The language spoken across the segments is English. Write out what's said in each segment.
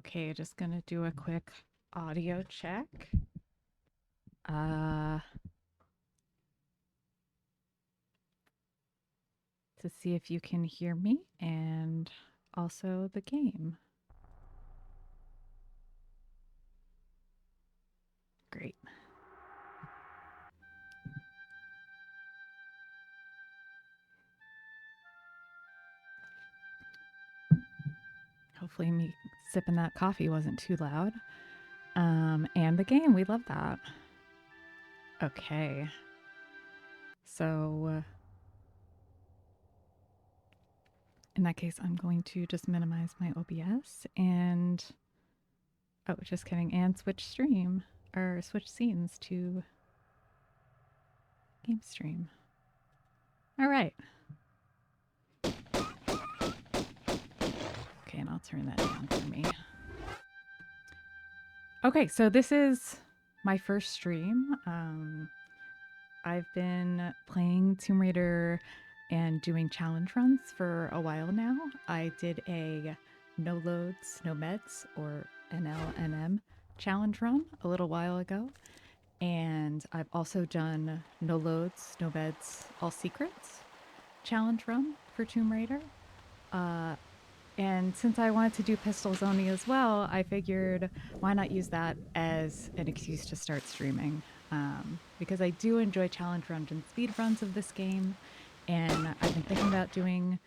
Okay, just gonna do a quick audio check. Uh, to see if you can hear me and also the game. Great. Hopefully me sipping that coffee wasn't too loud. And the game, we love that. Okay. So in that case, I'm going to just minimize my OBS and, oh, just kidding, and switch stream or switch scenes to game stream. All right. Okay, and I'll turn that down for me. Okay, so this is my first stream. I've been playing Tomb Raider and doing challenge runs for a while now. I did a no loads, no meds, or NLNM challenge run a little while ago. And I've also done no loads, no meds, all secrets challenge run for Tomb Raider. And since I wanted to do pistols only as well, I figured why not use that as an excuse to start streaming. Because I do enjoy challenge runs and speed runs of this game. And I've been thinking about doing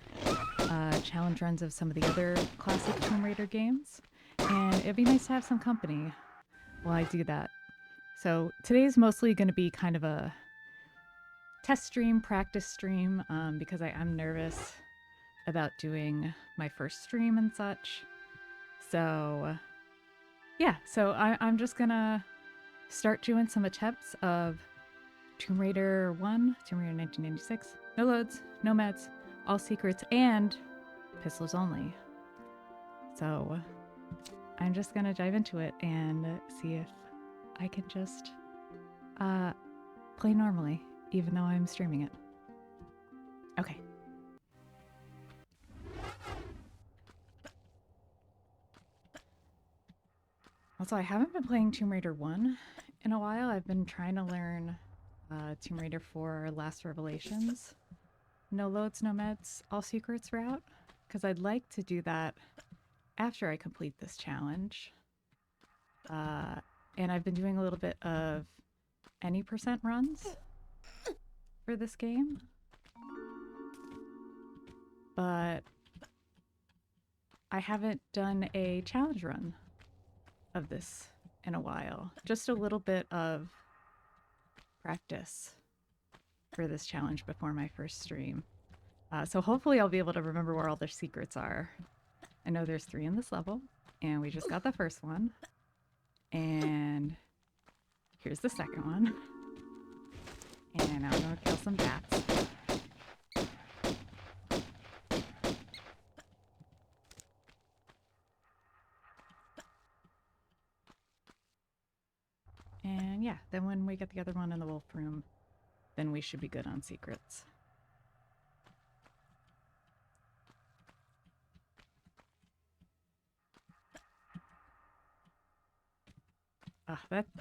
challenge runs of some of the other classic Tomb Raider games. And it'd be nice to have some company while I do that. So today's mostly going to be kind of a test stream, practice stream, because I am nervous about doing my first stream and such. So yeah, so I'm just gonna start doing some attempts of Tomb Raider 1, Tomb Raider 1996, no loads, no meds, all secrets, and pistols only. So I'm just gonna dive into it and see if I can just play normally, even though I'm streaming it. Okay. Also, I haven't been playing Tomb Raider 1 in a while. I've been trying to learn Tomb Raider 4 Last Revelations. No loads, no meds, all secrets route. Because I'd like to do that after I complete this challenge. And I've been doing a little bit of any percent runs for this game. But I haven't done a challenge run of this in a while. Just a little bit of practice for this challenge before my first stream. So hopefully I'll be able to remember where all the secrets are. I know there's 3 in this level, and we just got the first one. And here's the second one. And now I'm gonna kill some bats. And yeah, then when we get the other one in the wolf room, then we should be good on secrets.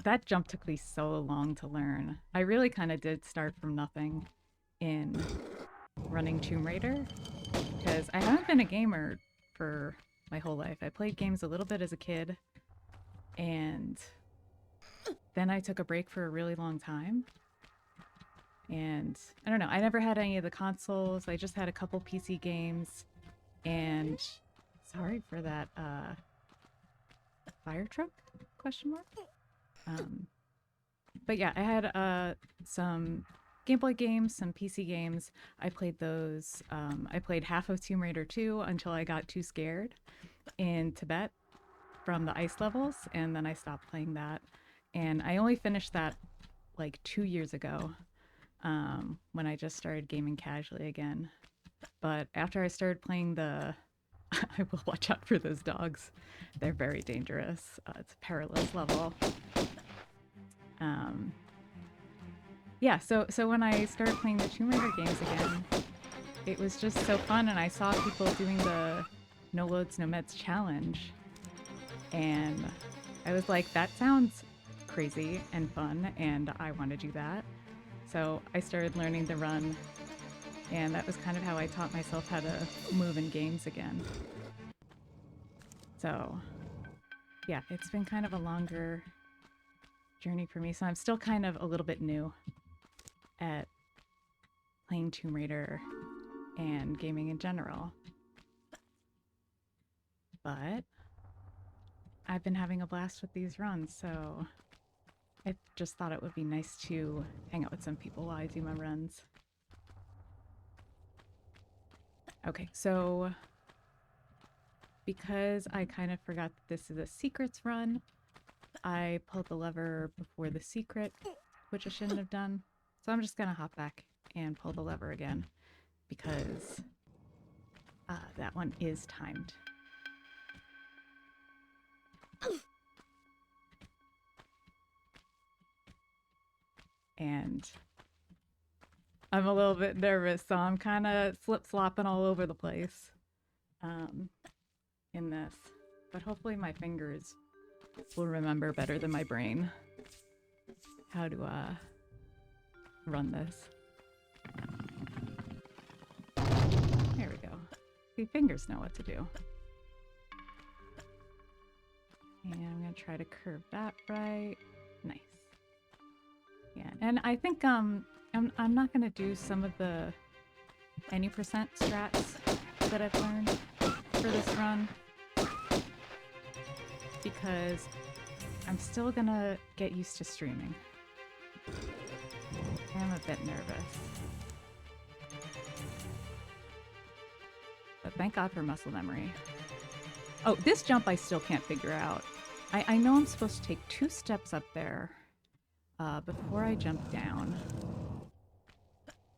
That jump took me so long to learn. I really kind of did start from nothing in running Tomb Raider, because I haven't been a gamer for my whole life. I played games a little bit as a kid, and then I took a break for a really long time. And I don't know, I never had any of the consoles. I just had a couple PC games. And sorry for that fire truck question mark. But yeah, I had some Game Boy games, some PC games. I played those. I played half of Tomb Raider 2 until I got too scared in Tibet from the ice levels, and then I stopped playing that. And I only finished that like 2 years ago, when I just started gaming casually again. But after I started playing the I will watch out for those dogs. They're very dangerous. It's a perilous level. Yeah, so when I started playing the Tomb Raider games again, it was just so fun, and I saw people doing the no loads, no meds challenge. And I was like, that sounds crazy and fun, and I want to do that. So I started learning the run, and that was kind of how I taught myself how to move in games again. So yeah, it's been kind of a longer journey for me. So I'm still kind of a little bit new at playing Tomb Raider and gaming in general. But I've been having a blast with these runs, so I just thought it would be nice to hang out with some people while I do my runs. Okay, so because I kind of forgot that this is a secrets run, I pulled the lever before the secret, which I shouldn't have done. So I'm just gonna hop back and pull the lever again because that one is timed. And I'm a little bit nervous, so I'm kind of slip-slopping all over the place in this. But hopefully my fingers will remember better than my brain how to run this. There we go. The fingers know what to do. And I'm gonna try to curve that right. Nice. Yeah, and I think I'm not gonna do some of the any percent strats that I've learned for this run because I'm still gonna get used to streaming. I'm a bit nervous. But thank God for muscle memory. Oh, this jump I still can't figure out. I know I'm supposed to take 2 steps up there before I jump down.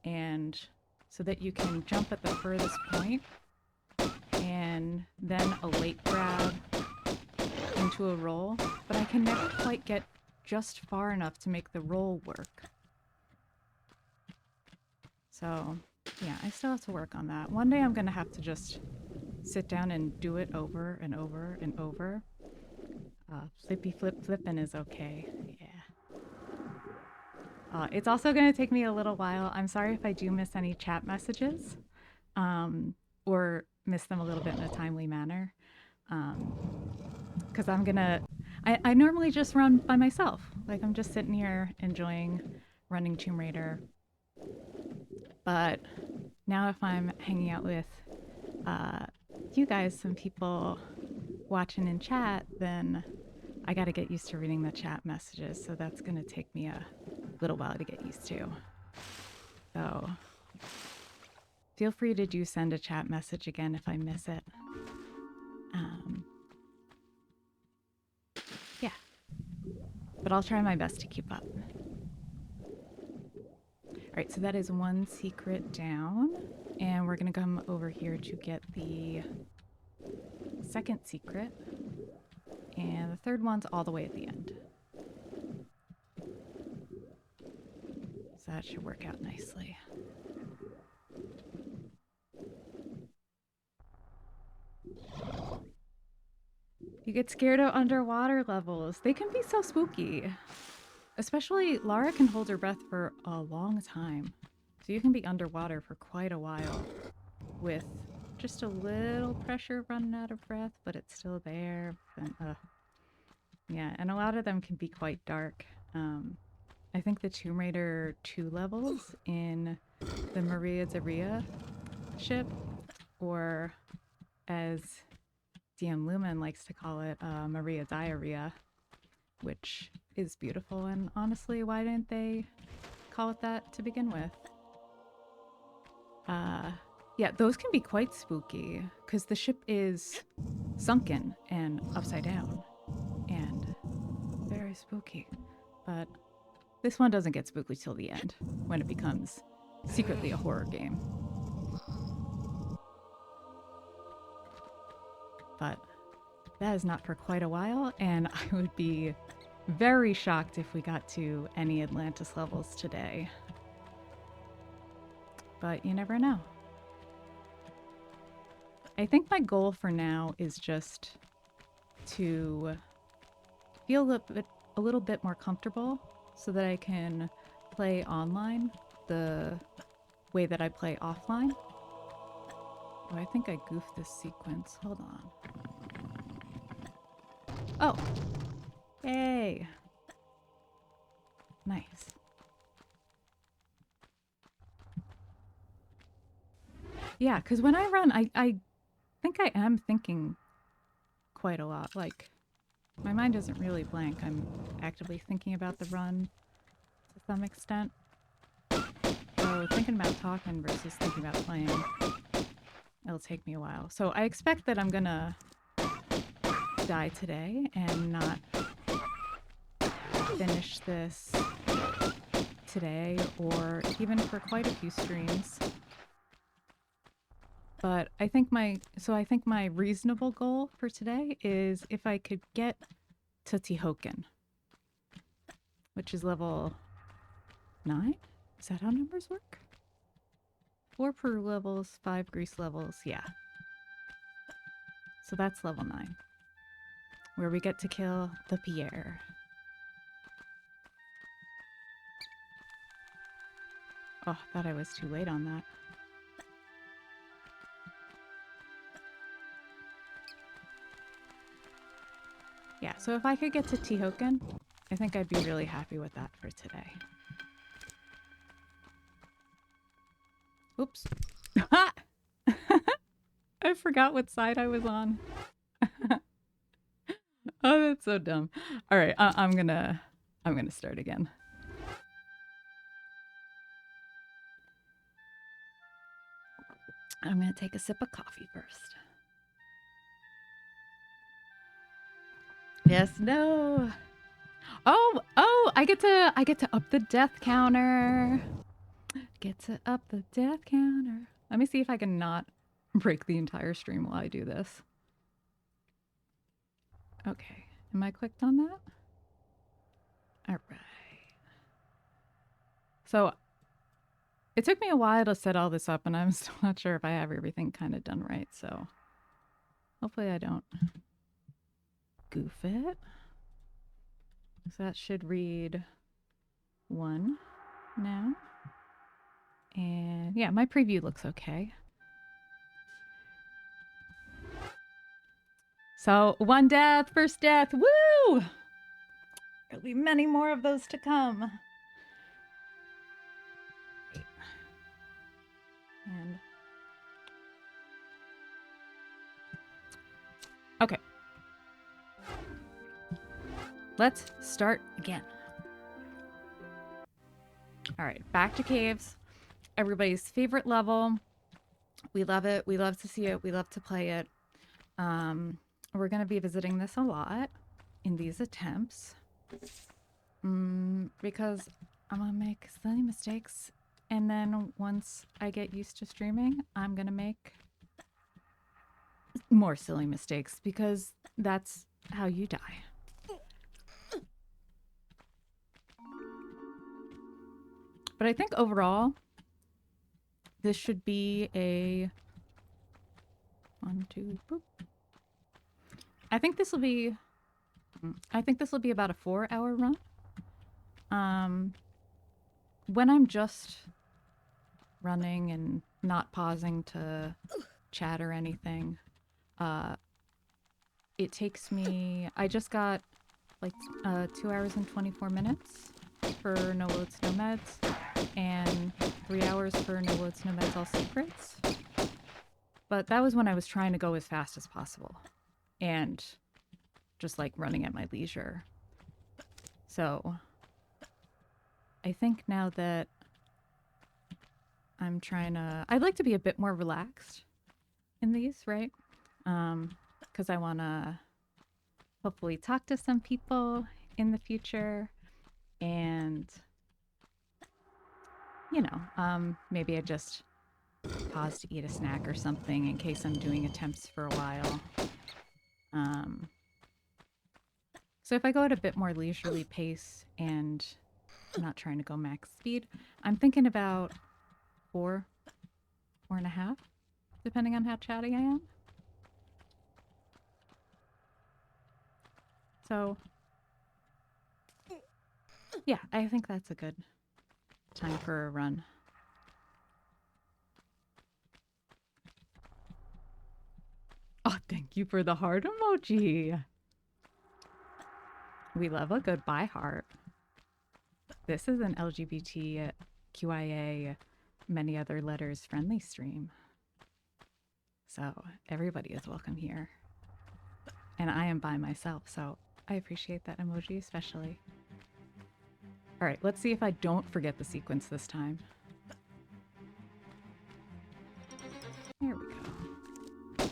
And so that you can jump at the furthest point and then a late grab into a roll. But I can never quite get just far enough to make the roll work. So yeah, I still have to work on that. One day I'm gonna have to just sit down and do it over and over and over. Flippy flip flipping is okay. Yeah. It's also going to take me a little while. I'm sorry if I do miss any chat messages or miss them a little bit in a timely manner. Because I normally just run by myself. Like I'm just sitting here enjoying running Tomb Raider. But now if I'm hanging out with you guys, some people watching in chat, then I got to get used to reading the chat messages. So that's going to take me a little while to get used to. So feel free to do send a chat message again if I miss it. Yeah, but I'll try my best to keep up. All right, so that is 1 secret down, and we're gonna come over here to get the 2nd secret, and the 3rd one's all the way at the end. So that should work out nicely. You get scared of underwater levels. They can be so spooky. Especially Lara can hold her breath for a long time. So you can be underwater for quite a while with just a little pressure running out of breath, but it's still there. And, yeah, and a lot of them can be quite dark. I think the Tomb Raider 2 levels in the Maria Zaria ship, or as DM Lumen likes to call it, Maria Diarrhea, which is beautiful. And honestly, why didn't they call it that to begin with? Yeah, those can be quite spooky because the ship is sunken and upside down and very spooky. But this one doesn't get spooky till the end when it becomes secretly a horror game. But that is not for quite a while, and I would be very shocked if we got to any Atlantis levels today. But you never know. I think my goal for now is just to feel a little bit more comfortable so that I can play online the way that I play offline. Oh, I think I goofed this sequence. Hold on. Oh. Yay. Nice. Yeah, because when I run, I think I am thinking quite a lot. Like, my mind isn't really blank. I'm actively thinking about the run to some extent. So thinking about talking versus thinking about playing, it'll take me a while. So I expect that I'm gonna die today and not finish this today or even for quite a few streams. But I think my reasonable goal for today is if I could get to Tihoken, which is level 9. Is that how numbers work? 4 Peru levels, 5 Greece levels, yeah. So that's level 9, where we get to kill the Pierre. Oh, I thought I was too late on that. Yeah, so if I could get to Tihoken, I think I'd be really happy with that for today. Oops. I forgot what side I was on. Oh, that's so dumb. All right, I'm gonna start again. I'm gonna take a sip of coffee first. Yes, no. Oh, I get to up the death counter. Get to up the death counter. Let me see if I can not break the entire stream while I do this. Okay, am I clicked on that? All right. So it took me a while to set all this up, and I'm still not sure if I have everything kind of done right. So hopefully I don't goof it. So that should read 1 now. And yeah, my preview looks okay. So 1 death, first death, woo! There'll be many more of those to come. And okay. Let's start again. All right, back to caves. Everybody's favorite level. We love it. We love to see it. We love to play it. We're going to be visiting this a lot in these attempts because I'm going to make silly mistakes. And then once I get used to streaming, I'm going to make more silly mistakes because that's how you die. But I think overall, this should be a 1, 2, boop. I think this will be about a 4-hour run. When I'm just running and not pausing to chat or anything, it takes me, I just got like 2 hours and 24 minutes for no loads, no meds, and 3 hours for no loads, no meds, all secrets. But that was when I was trying to go as fast as possible and just like running at my leisure. So I think now that I'm trying to, I'd like to be a bit more relaxed in these, right? Because I want to hopefully talk to some people in the future and, you know, maybe I just pause to eat a snack or something in case I'm doing attempts for a while. So if I go at a bit more leisurely pace and I'm not trying to go max speed, I'm thinking about 4.5, depending on how chatty I am. So, yeah, I think that's a good time for a run. Oh, thank you for the heart emoji. We love a good bye heart. This is an LGBTQIA, many other letters friendly stream. So everybody is welcome here. And I am by myself, so I appreciate that emoji especially. All right, let's see if I don't forget the sequence this time. Here we go.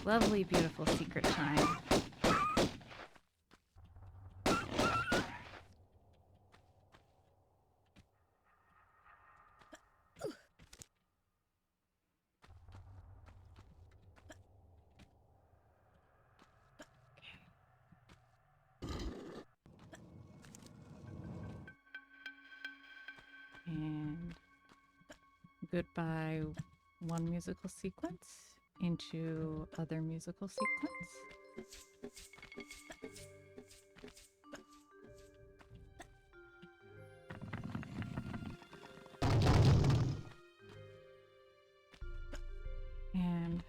Lovely, beautiful secret chime. And goodbye one musical sequence into other musical sequence. And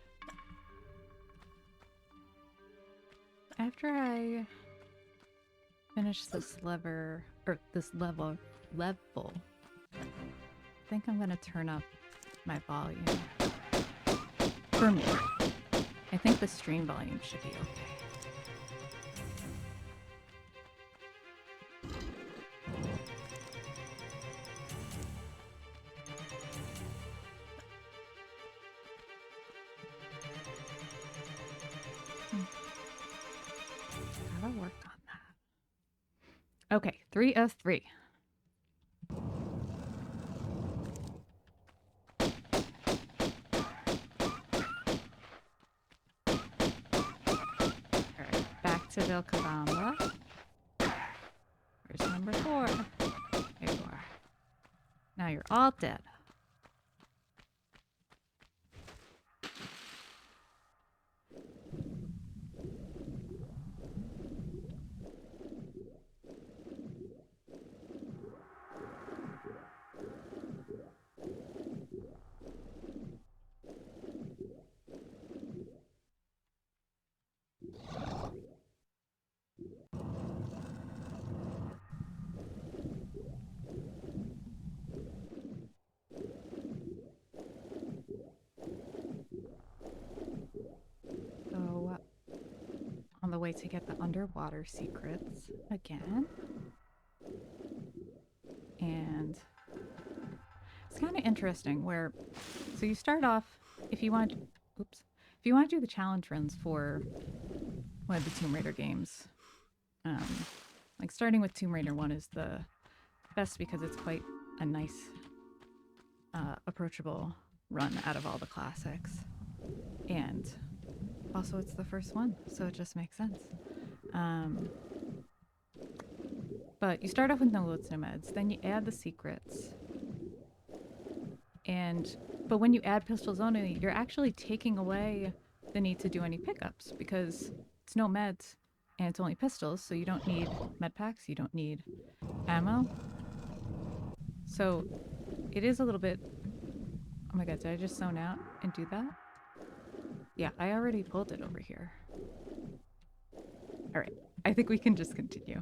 after I finish this lever, or this level, I think I'm gonna turn up my volume. For me. I think the stream volume should be okay. Gotta work on that. Okay, 3 of 3. Alright, back to Vilcabamba. Where's number 4? There you are. Now you're all dead. So, on the way to get the underwater secrets again. And it's kind of interesting where, so you start off, if you want, oops, if you want to do the challenge runs for one of the Tomb Raider games, like starting with Tomb Raider 1 is the best because it's quite a nice, approachable run out of all the classics. And also it's the first one, so it just makes sense. But you start off with no loads, no meds, then you add the secrets. But when you add pistols only, you're actually taking away the need to do any pickups because it's no meds and it's only pistols, so you don't need med packs, you don't need ammo. So it is a little bit... Oh my god, did I just zone out and do that? Yeah, I already pulled it over here. Alright, I think we can just continue.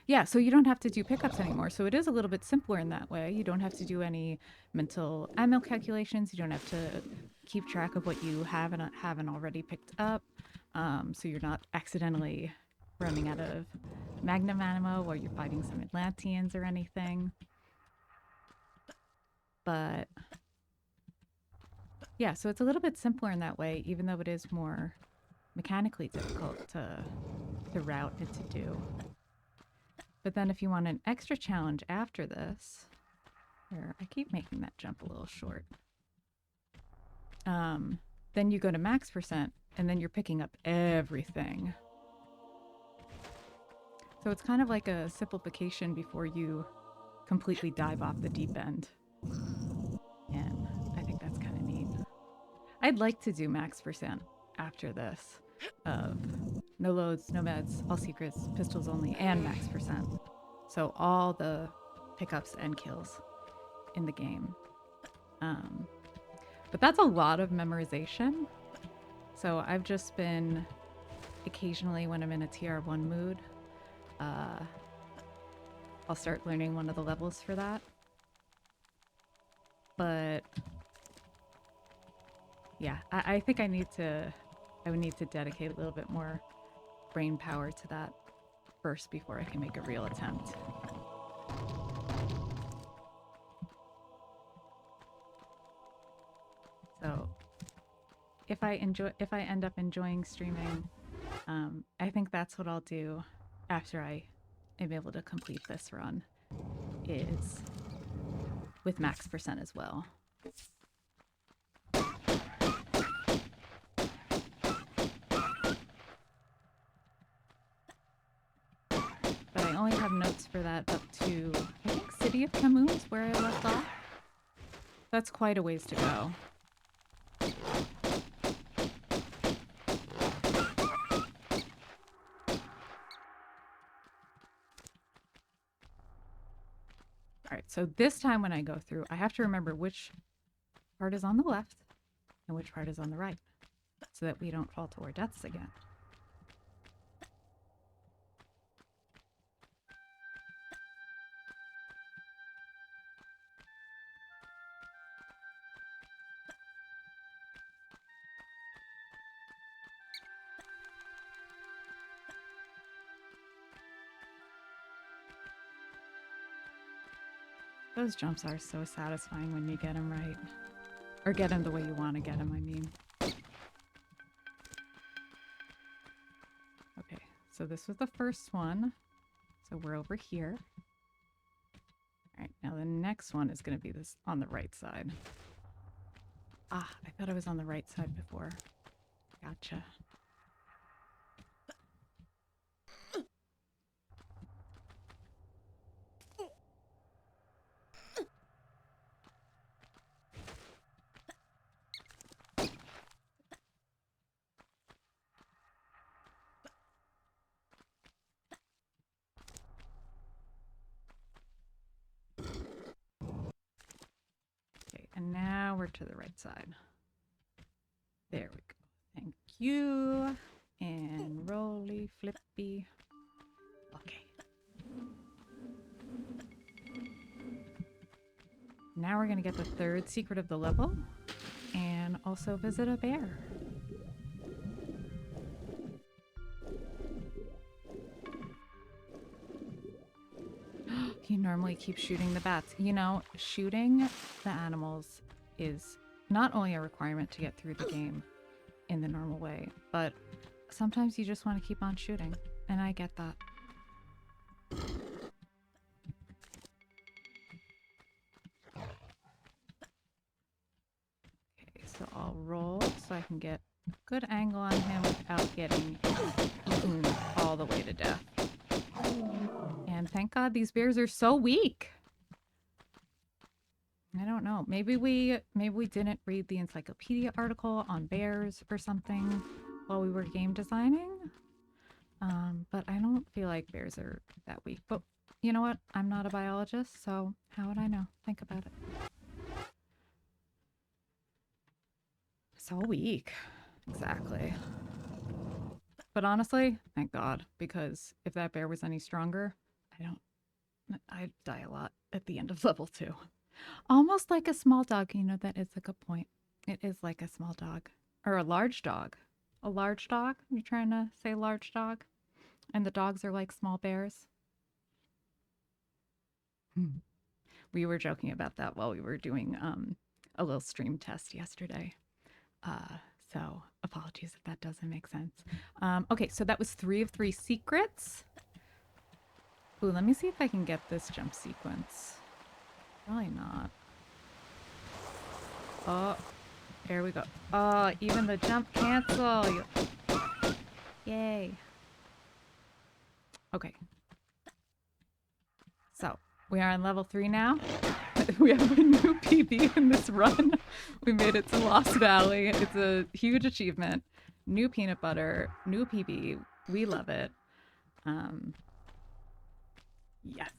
Yeah, so you don't have to do pickups anymore. So it is a little bit simpler in that way. You don't have to do any mental ammo calculations. You don't have to keep track of what you have and haven't already picked up. So you're not accidentally running out of Magnum ammo while you're fighting some Atlanteans or anything. But yeah, so it's a little bit simpler in that way, even though it is more mechanically difficult to route and to do. But then if you want an extra challenge after this, here, I keep making that jump a little short. Then you go to max %, and then you're picking up everything. So it's kind of like a simplification before you completely dive off the deep end. And I think that's kind of neat. I'd like to do max % after this. of no loads, no meds, all secrets, pistols only, and max percent. So all the pickups and kills in the game. But that's a lot of memorization. So I've just been occasionally when I'm in a TR1 mood, I'll start learning one of the levels for that. But yeah, I think I would need to dedicate a little bit more brain power to that first before I can make a real attempt. So if I end up enjoying streaming, I think that's what I'll do after I am able to complete this run, is with max percent as well. But I only have notes for that up to, I think, City of Camus is where I left off. That's quite a ways to go. Alright, so this time when I go through, I have to remember which part is on the left and which part is on the right, so that we don't fall to our deaths again. Those jumps are so satisfying when you get them right. Or get them the way you want to get them, I mean. Okay, so this was the first one. So we're over here. Alright, now the next one is going to be this on the right side. Ah, I thought I was on the right side before. Gotcha. And now we're to the right side. There we go. Thank you. And roly flippy. Okay. Now we're going to get the third secret of the level and also visit a bear. You normally keep shooting the bats. You know, shooting the animals is not only a requirement to get through the game in the normal way, but sometimes you just want to keep on shooting, and I get that. Okay, so I'll roll so I can get a good angle on him without getting eaten all the way to death. And thank God these bears are so weak. I don't know. Maybe we didn't read the encyclopedia article on bears or something while we were game designing. But I don't feel like bears are that weak. But you know what? I'm not a biologist, so how would I know? Think about it. So weak. Exactly. But honestly, thank God, because if that bear was any stronger, I'd die a lot at the end of level 2. Almost like a small dog. You know, that is a good point. It is like a small dog. Or a large dog. A large dog? You're trying to say large dog? And the dogs are like small bears? We were joking about that while we were doing a little stream test yesterday. So apologies if that doesn't make sense. Okay, so that was 3 of 3 secrets. Ooh, let me see if I can get this jump sequence. Probably not. Oh, here we go. Oh, even the jump cancel. Yay. Okay. So, we are on level 3 now. We have a new PB in this run. We made it to Lost Valley. It's a huge achievement. new peanut butter, new PB. We love it. Um, yes.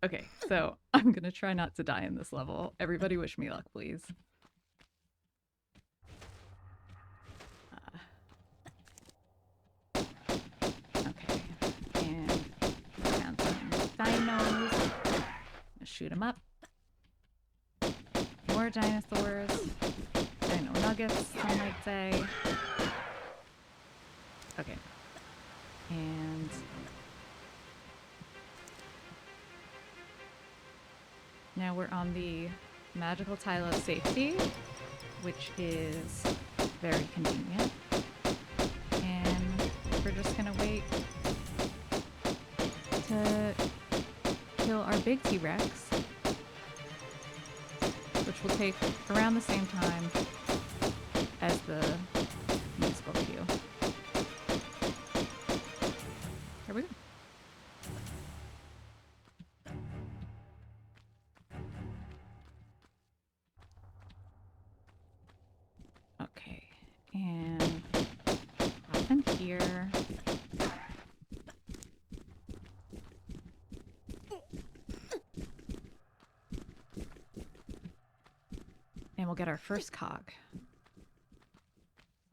Okay, so I'm gonna try not to die in this level. Everybody wish me luck, please. Okay, and found some dinos. Shoot them up. More dinosaurs. Dino nuggets, some might say. Okay. And now we're on the magical tile of safety, which is very convenient. And we're just gonna wait to kill our big T-Rex, which will take around the same time as the musical cue. Here we go. Okay, and hop in here. And we'll get our first cog.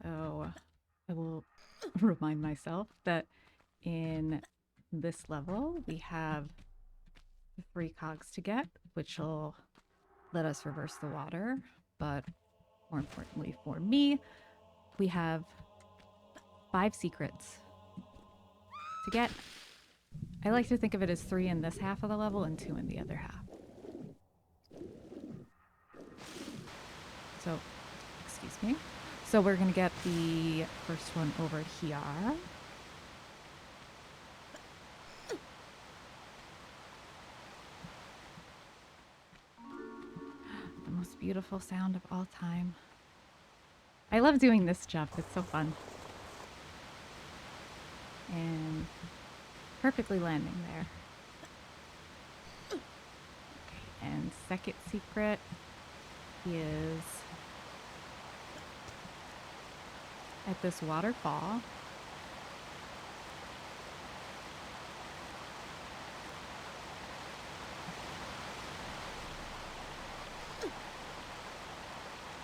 So I will remind myself that in this level we have 3 cogs to get, which will let us reverse the water. But more importantly for me, we have 5 secrets to get. I like to think of it as 3 in this half of the level and 2 in the other half. So, excuse me. So we're going to get the first one over here. The most beautiful sound of all time. I love doing this jump. It's so fun. And perfectly landing there. Okay, and second secret is at this waterfall.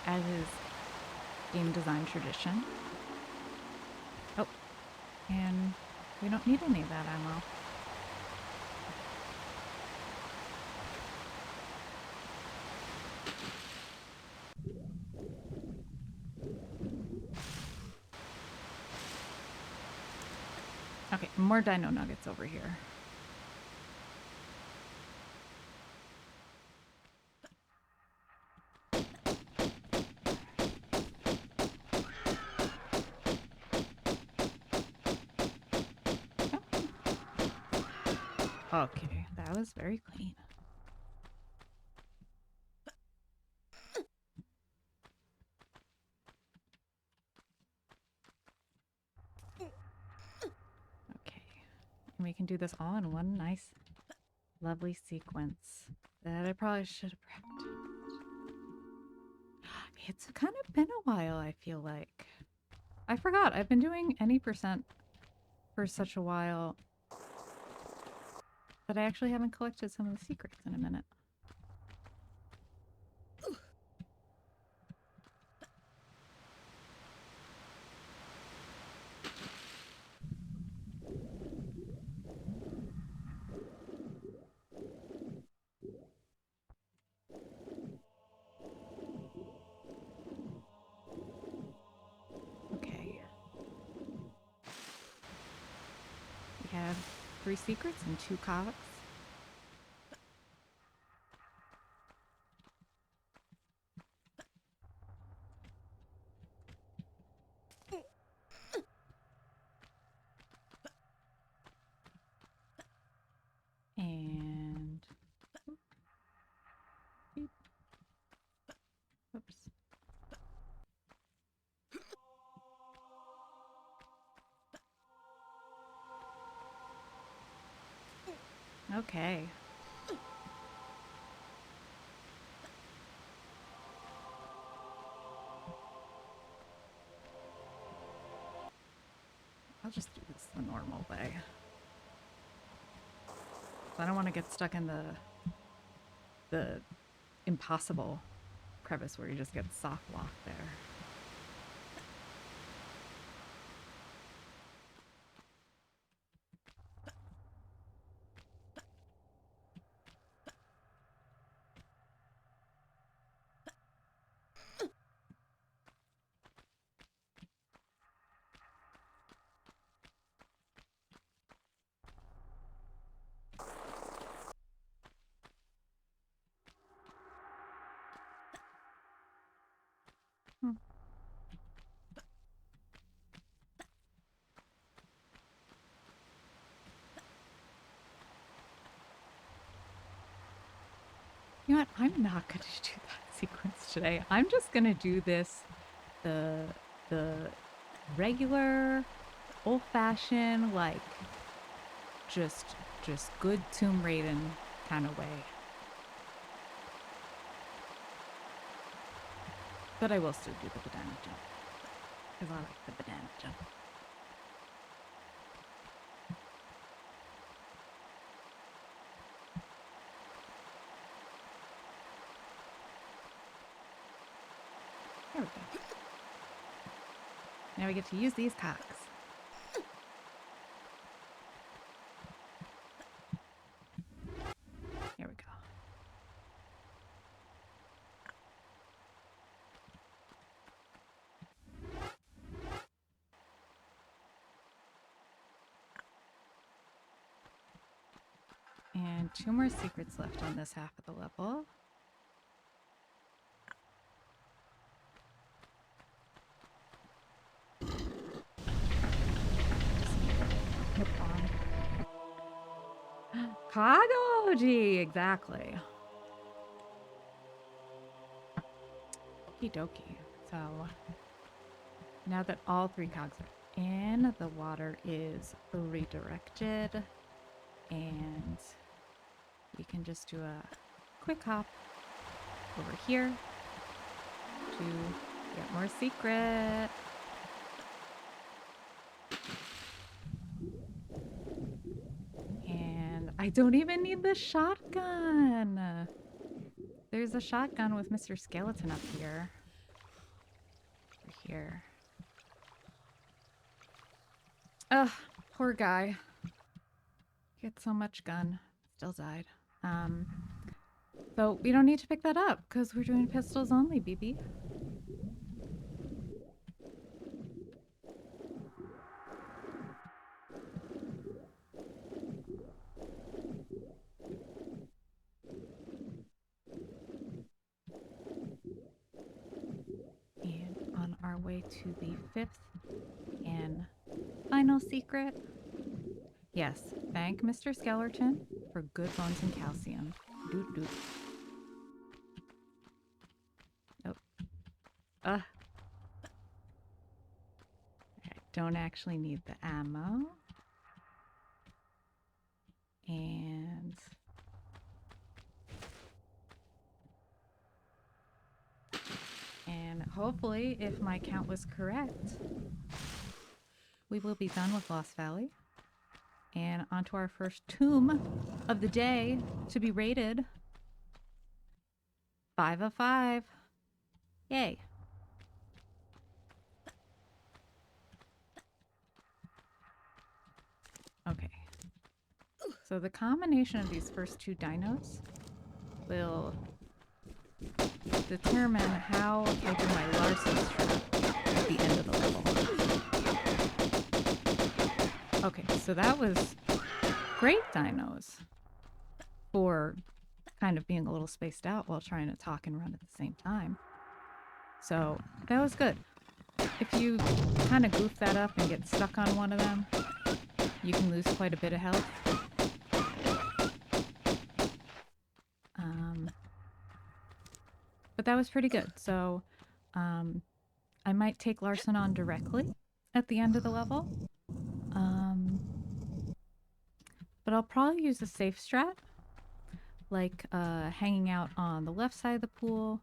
As is game design tradition. Oh, and we don't need any of that ammo. Okay, more dino nuggets over here. Okay, that was very clean. Okay, and we can do this all in one nice, lovely sequence that I probably should have prepped. It's kind of been a while, I feel like. I forgot, I've been doing any percent for such a while that I actually haven't collected some of the secrets in a minute. Okay. We have 3 secrets and 2 cogs. And oops. Okay. I'll just do this the normal way. I don't want to get stuck in the impossible crevice where you just get soft locked there. Hmm. You know what? I'm not going to do that sequence today. I'm just going to do this the regular old-fashioned, like just good Tomb Raider kind of way. But I will still do the banana jump because I like the banana jump. There we go. Now we get to use these cocks. Here we go. And 2 more secrets left on this half of the level. Hip on. Kagoji! Exactly. Okie dokie. So now that all 3 cogs are in, the water is redirected, and we can just do a quick hop over here to get more secret. And I don't even need the shotgun. There's a shotgun with Mr. Skeleton up here. Over here. Ugh, poor guy. Get so much gun. Still died. So we don't need to pick that up because we're doing pistols only, BB. And on our way to the 5th and final secret. Yes, thank Mr. Skeleton for good bones and calcium. Doot doot. Oh. I don't actually need the ammo. And hopefully, if my count was correct, we will be done with Lost Valley. And onto our first tomb of the day to be rated. 5 of 5. Yay. Okay. So the combination of these first 2 dinos will determine how I do my Larson strat at the end of the level. Okay, so that was great dinos for kind of being a little spaced out while trying to talk and run at the same time. So that was good. If you kind of goof that up and get stuck on one of them, you can lose quite a bit of health. But that was pretty good. So I might take Larson on directly at the end of the level. But I'll probably use a safe strat, like hanging out on the left side of the pool,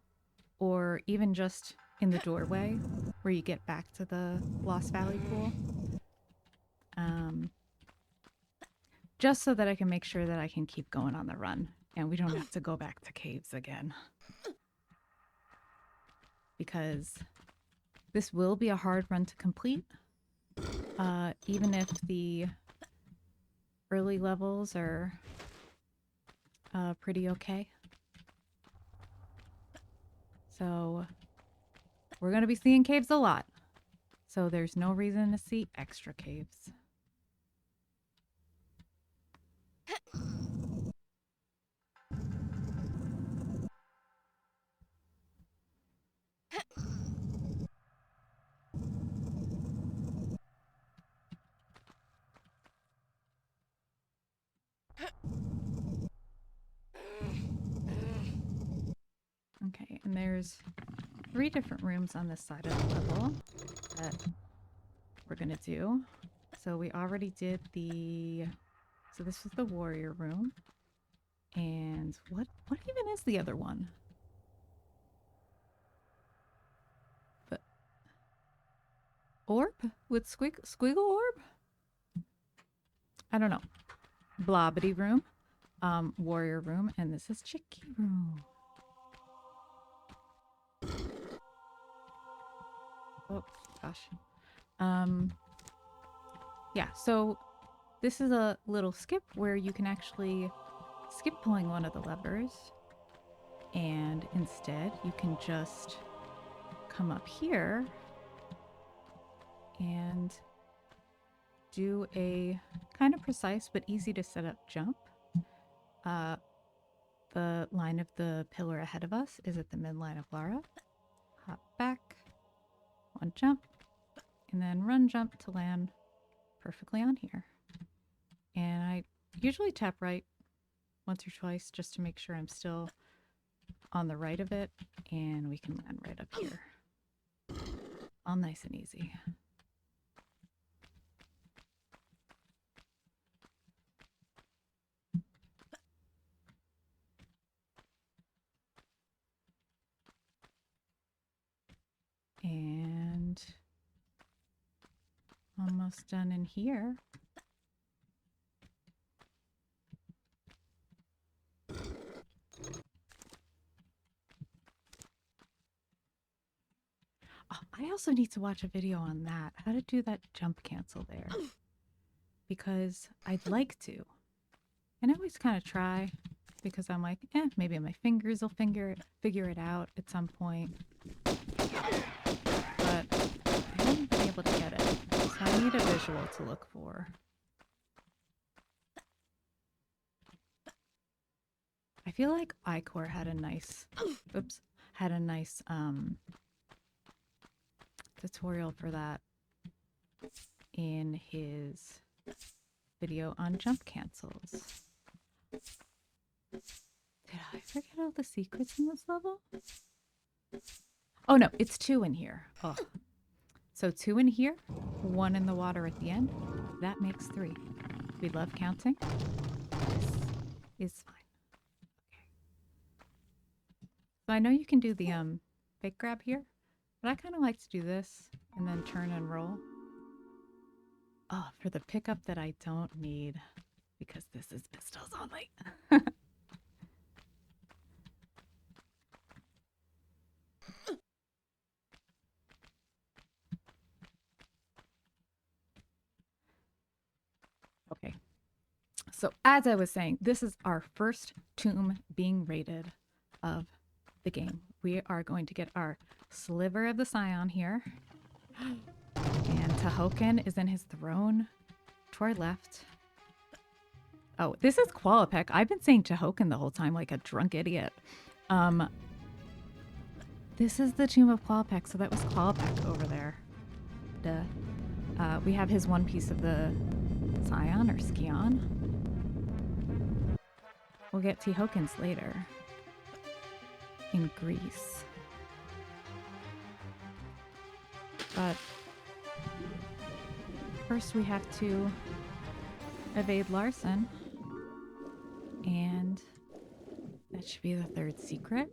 or even just in the doorway where you get back to the Lost Valley pool. just so that I can make sure that I can keep going on the run and we don't have to go back to caves again. Because this will be a hard run to complete, even if the early levels are pretty okay. So we're going to be seeing caves a lot. So there's no reason to see extra caves. Okay, and there's 3 different rooms on this side of the level that we're gonna do. So we already did so this was the warrior room. And what even is the other one? The orb with squiggle orb? I don't know. Blobbity room, warrior room, and this is Chicky room. Oh gosh. Yeah, so this is a little skip where you can actually skip pulling one of the levers, and instead you can just come up here and do a kind of precise but easy to set up jump. The line of the pillar ahead of us is at the midline of Lara. Hop back, one jump, and then run jump to land perfectly on here. And I usually tap right once or twice just to make sure I'm still on the right of it, and we can land right up here. All nice and easy. And almost done in here. Oh, I also need to watch a video on that, how to do that jump cancel there, because I'd like to. And I always kind of try because I'm like, maybe my fingers will figure it out at some point. But I haven't been able to get it, so I need a visual to look for. I feel like Icor had a nice, tutorial for that in his video on jump cancels. Did I forget all the secrets in this level? Oh no, it's 2 in here. Oh. So 2 in here, 1 in the water at the end. That makes 3. We love counting. This is fine. Okay. So I know you can do the fake grab here, but I kind of like to do this and then turn and roll. Oh, for the pickup that I don't need because this is pistols only. Okay. So as I was saying, this is our first tomb being raided of the game. We are going to get our sliver of the Scion here. And Tahoken is in his throne to our left. Oh, this is Qualopec. I've been saying Tahoken the whole time like a drunk idiot. This is the tomb of Qualopec, so that was Qualopec over there. Duh. We have his one piece of the Scion or Skion. We'll get Tahokens later in Greece. But first we have to evade Larson, and that should be the 3rd secret.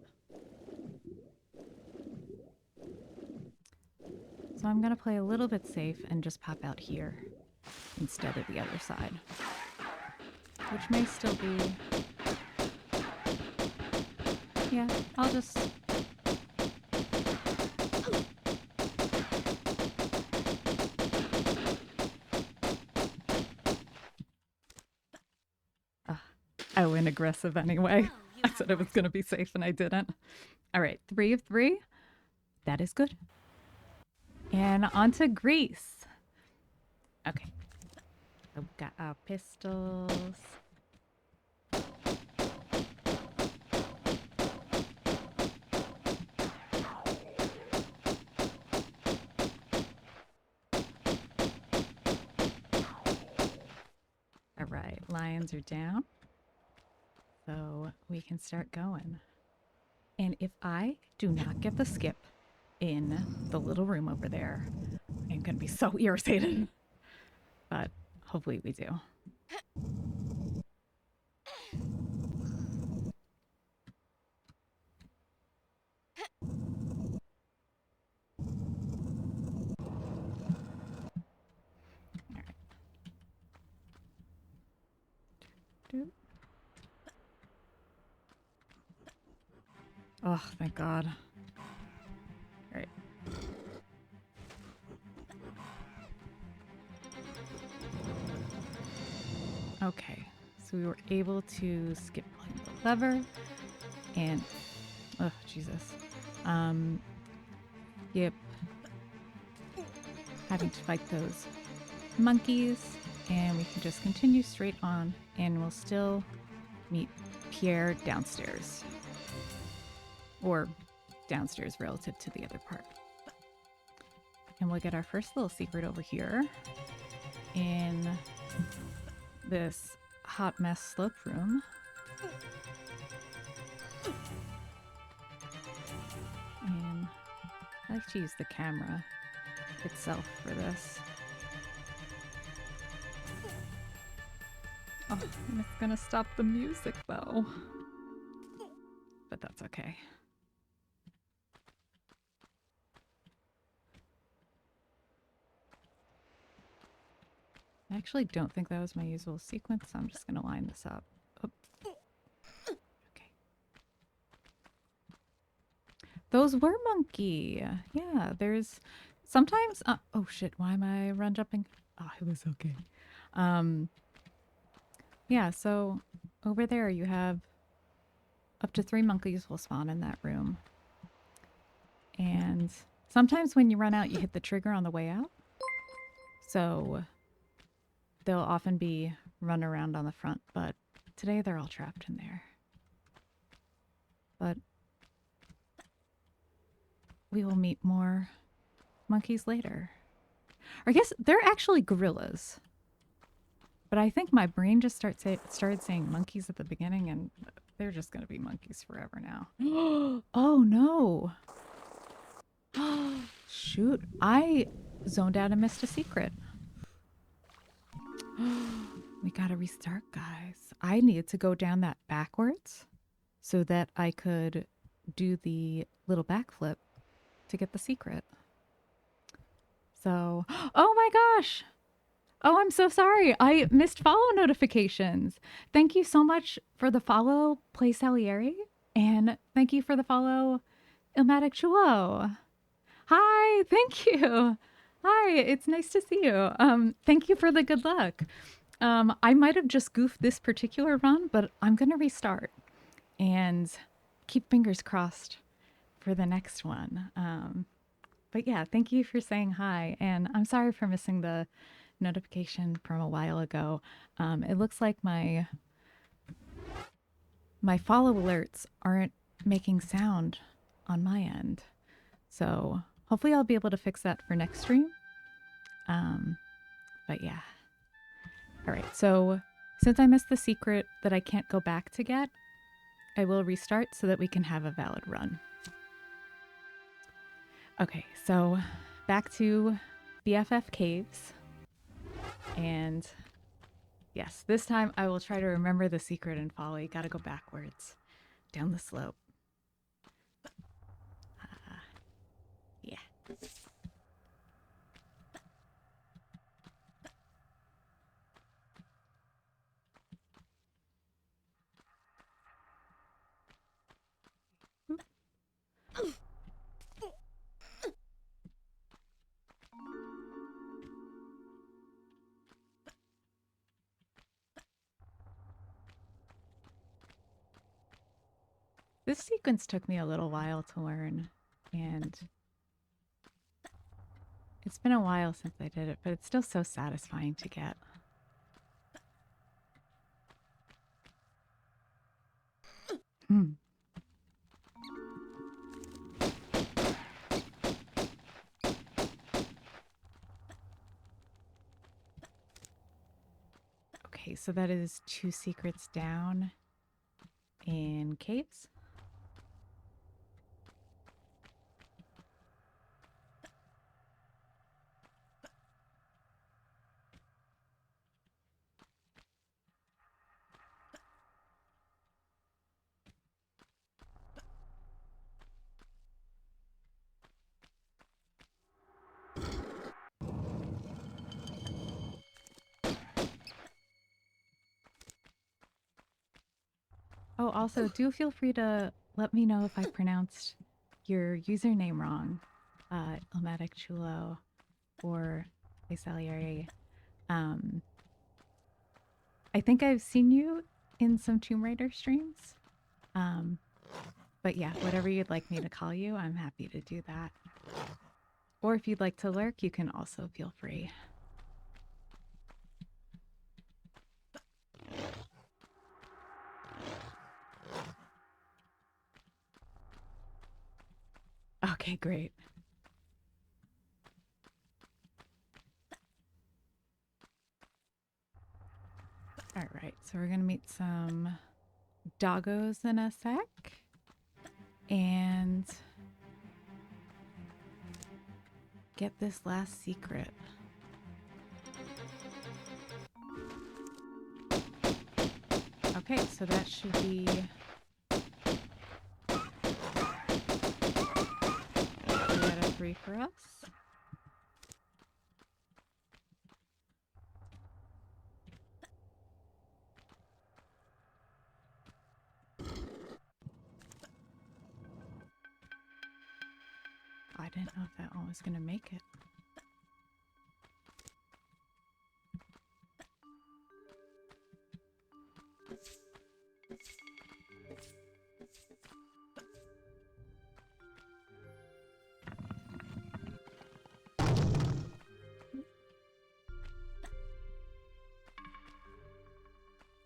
So I'm gonna play a little bit safe and just pop out here instead of the other side, which may still be, yeah, I'll just, I went aggressive anyway. I said it was going to be safe and I didn't. All right, 3 of 3. That is good. And on to Greece. Okay. So we've got our pistols. All right, lions are down. So we can start going. And if I do not get the skip in the little room over there, I'm going to be so irritated. But hopefully we do. All right. Oh, thank God. All right. Okay, so we were able to skip pulling the lever and, oh, Jesus. Yep. Having to fight those monkeys, and we can just continue straight on, and we'll still meet Pierre downstairs. Or downstairs relative to the other part. And we'll get our first little secret over here in this hot mess slope room. And I like to use the camera itself for this. Oh, and it's gonna stop the music though. But that's okay. I actually don't think that was my usual sequence, so I'm just gonna line this up. Oh. Okay. Those were monkey. Yeah, there's sometimes. Oh shit! Why am I run jumping? Oh, it was okay. Yeah. So over there you have up to 3 monkeys will spawn in that room, and sometimes when you run out, you hit the trigger on the way out. So they'll often be run around on the front, but today they're all trapped in there. But we will meet more monkeys later. Or I guess they're actually gorillas. But I think my brain just started saying monkeys at the beginning, and they're just going to be monkeys forever now. Oh, no. Shoot. I zoned out and missed a secret. We got to restart, guys. I needed to go down that backwards so that I could do the little backflip to get the secret. So, oh my gosh. Oh, I'm so sorry. I missed follow notifications. Thank you so much for the follow, Play Salieri. And thank you for the follow, Ilmatic Chuo. Hi, thank you. Hi, it's nice to see you. Thank you for the good luck. I might have just goofed this particular run, but I'm going to restart and keep fingers crossed for the next one. But yeah, thank you for saying hi. And I'm sorry for missing the notification from a while ago. It looks like my follow alerts aren't making sound on my end. So hopefully I'll be able to fix that for next stream. But yeah. All right, so since I missed the secret that I can't go back to get, I will restart so that we can have a valid run. Okay, so back to BFF Caves. And yes, this time I will try to remember the secret and follow. You gotta go backwards down the slope. Yeah. sequence took me a little while to learn, and it's been a while since I did it, but it's still so satisfying to get. Hmm. Okay, so that is 2 secrets down in caves. Oh, also, do feel free to let me know if I pronounced your username wrong, Ilmatic Chulo or Salieri. Um, I think I've seen you in some Tomb Raider streams. Um, but yeah, whatever you'd like me to call you, I'm happy to do that. Or if you'd like to lurk, you can also feel free. Okay, great. All right, so we're gonna meet some doggos in a sec. And get this last secret. Okay, so that should be 3 out of 3 for us. I didn't know if that one was gonna make it.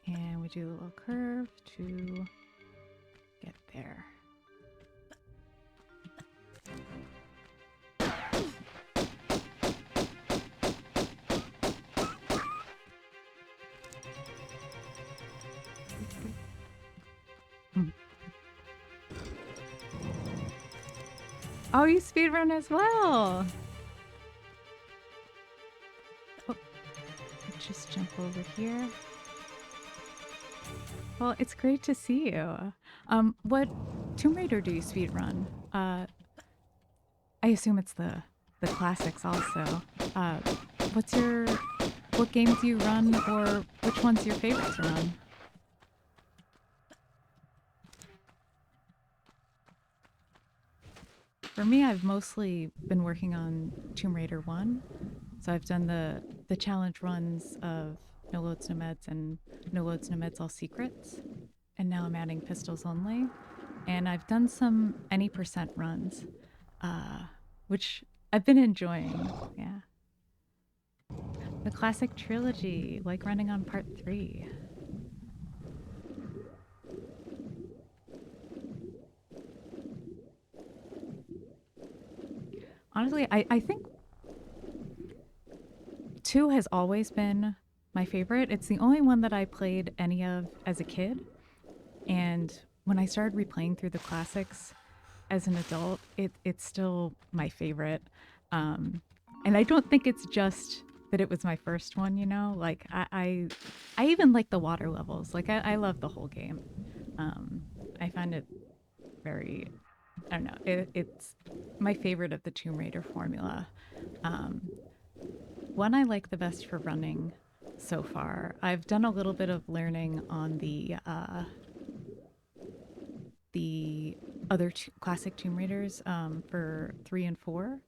And we do a little curve to get there. Oh, you speedrun as well! Oh, just jump over here. Well, it's great to see you. What Tomb Raider do you speedrun? I assume it's the classics also. Uh, what games do you run, or which one's your favorite to run? For me, I've mostly been working on Tomb Raider 1. So I've done the challenge runs of No Loads, No Meds and No Loads, No Meds All Secrets. And now I'm adding Pistols Only. And I've done some any percent runs, which I've been enjoying. Yeah. The classic trilogy, like running on part 3. Honestly, I think 2 has always been my favorite. It's the only one that I played any of as a kid. And when I started replaying through the classics as an adult, it's still my favorite. And I don't think it's just that it was my first one, you know? Like, I even like the water levels. Like, I love the whole game. I find it very, I don't know, it's my favorite of the Tomb Raider formula. One I like the best for running so far. I've done a little bit of learning on the other classic Tomb Raiders for 3 and 4,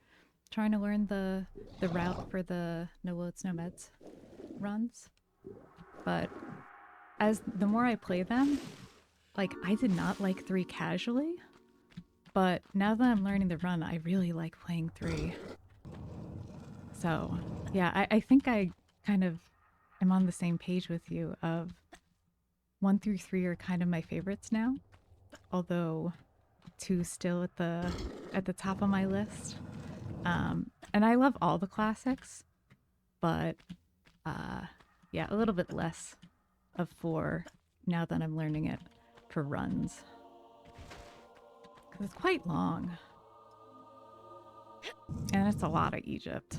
trying to learn the route for the No Loads No Meds runs. But as the more I play them, like, I did not like 3 casually, but now that I'm learning the run, I really like playing 3. So, yeah, I think I kind of am on the same page with you of 1 through 3 are kind of my favorites now, although 2 still at the top of my list. And I love all the classics, but uh, yeah, a little bit less of 4 now that I'm learning it for runs. Because it's quite long. And it's a lot of Egypt.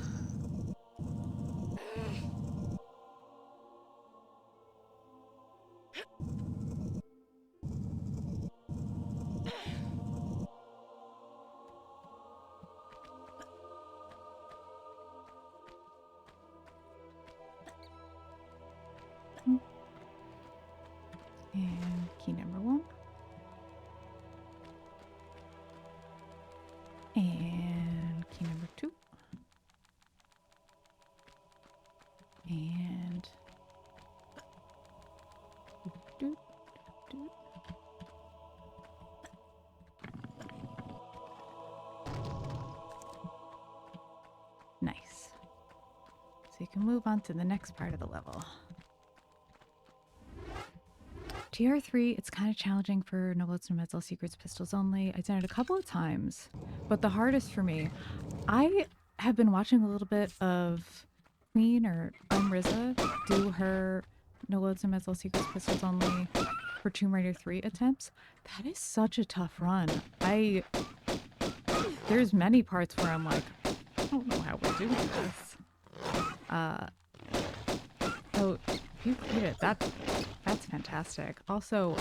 And key number 1. And key number 2. And doot, doot. Nice. So you can move on to the next part of the level. TR3, it's kind of challenging for No Loads No Meds All Secrets pistols only. I've done it a couple of times, but the hardest for me, I have been watching a little bit of Queen or Riza do her No Loads No Meds All Secrets pistols only for Tomb Raider 3 attempts. That is such a tough run. There's many parts where I'm like, I don't know how we're doing this. So if you played it, that's fantastic. Also,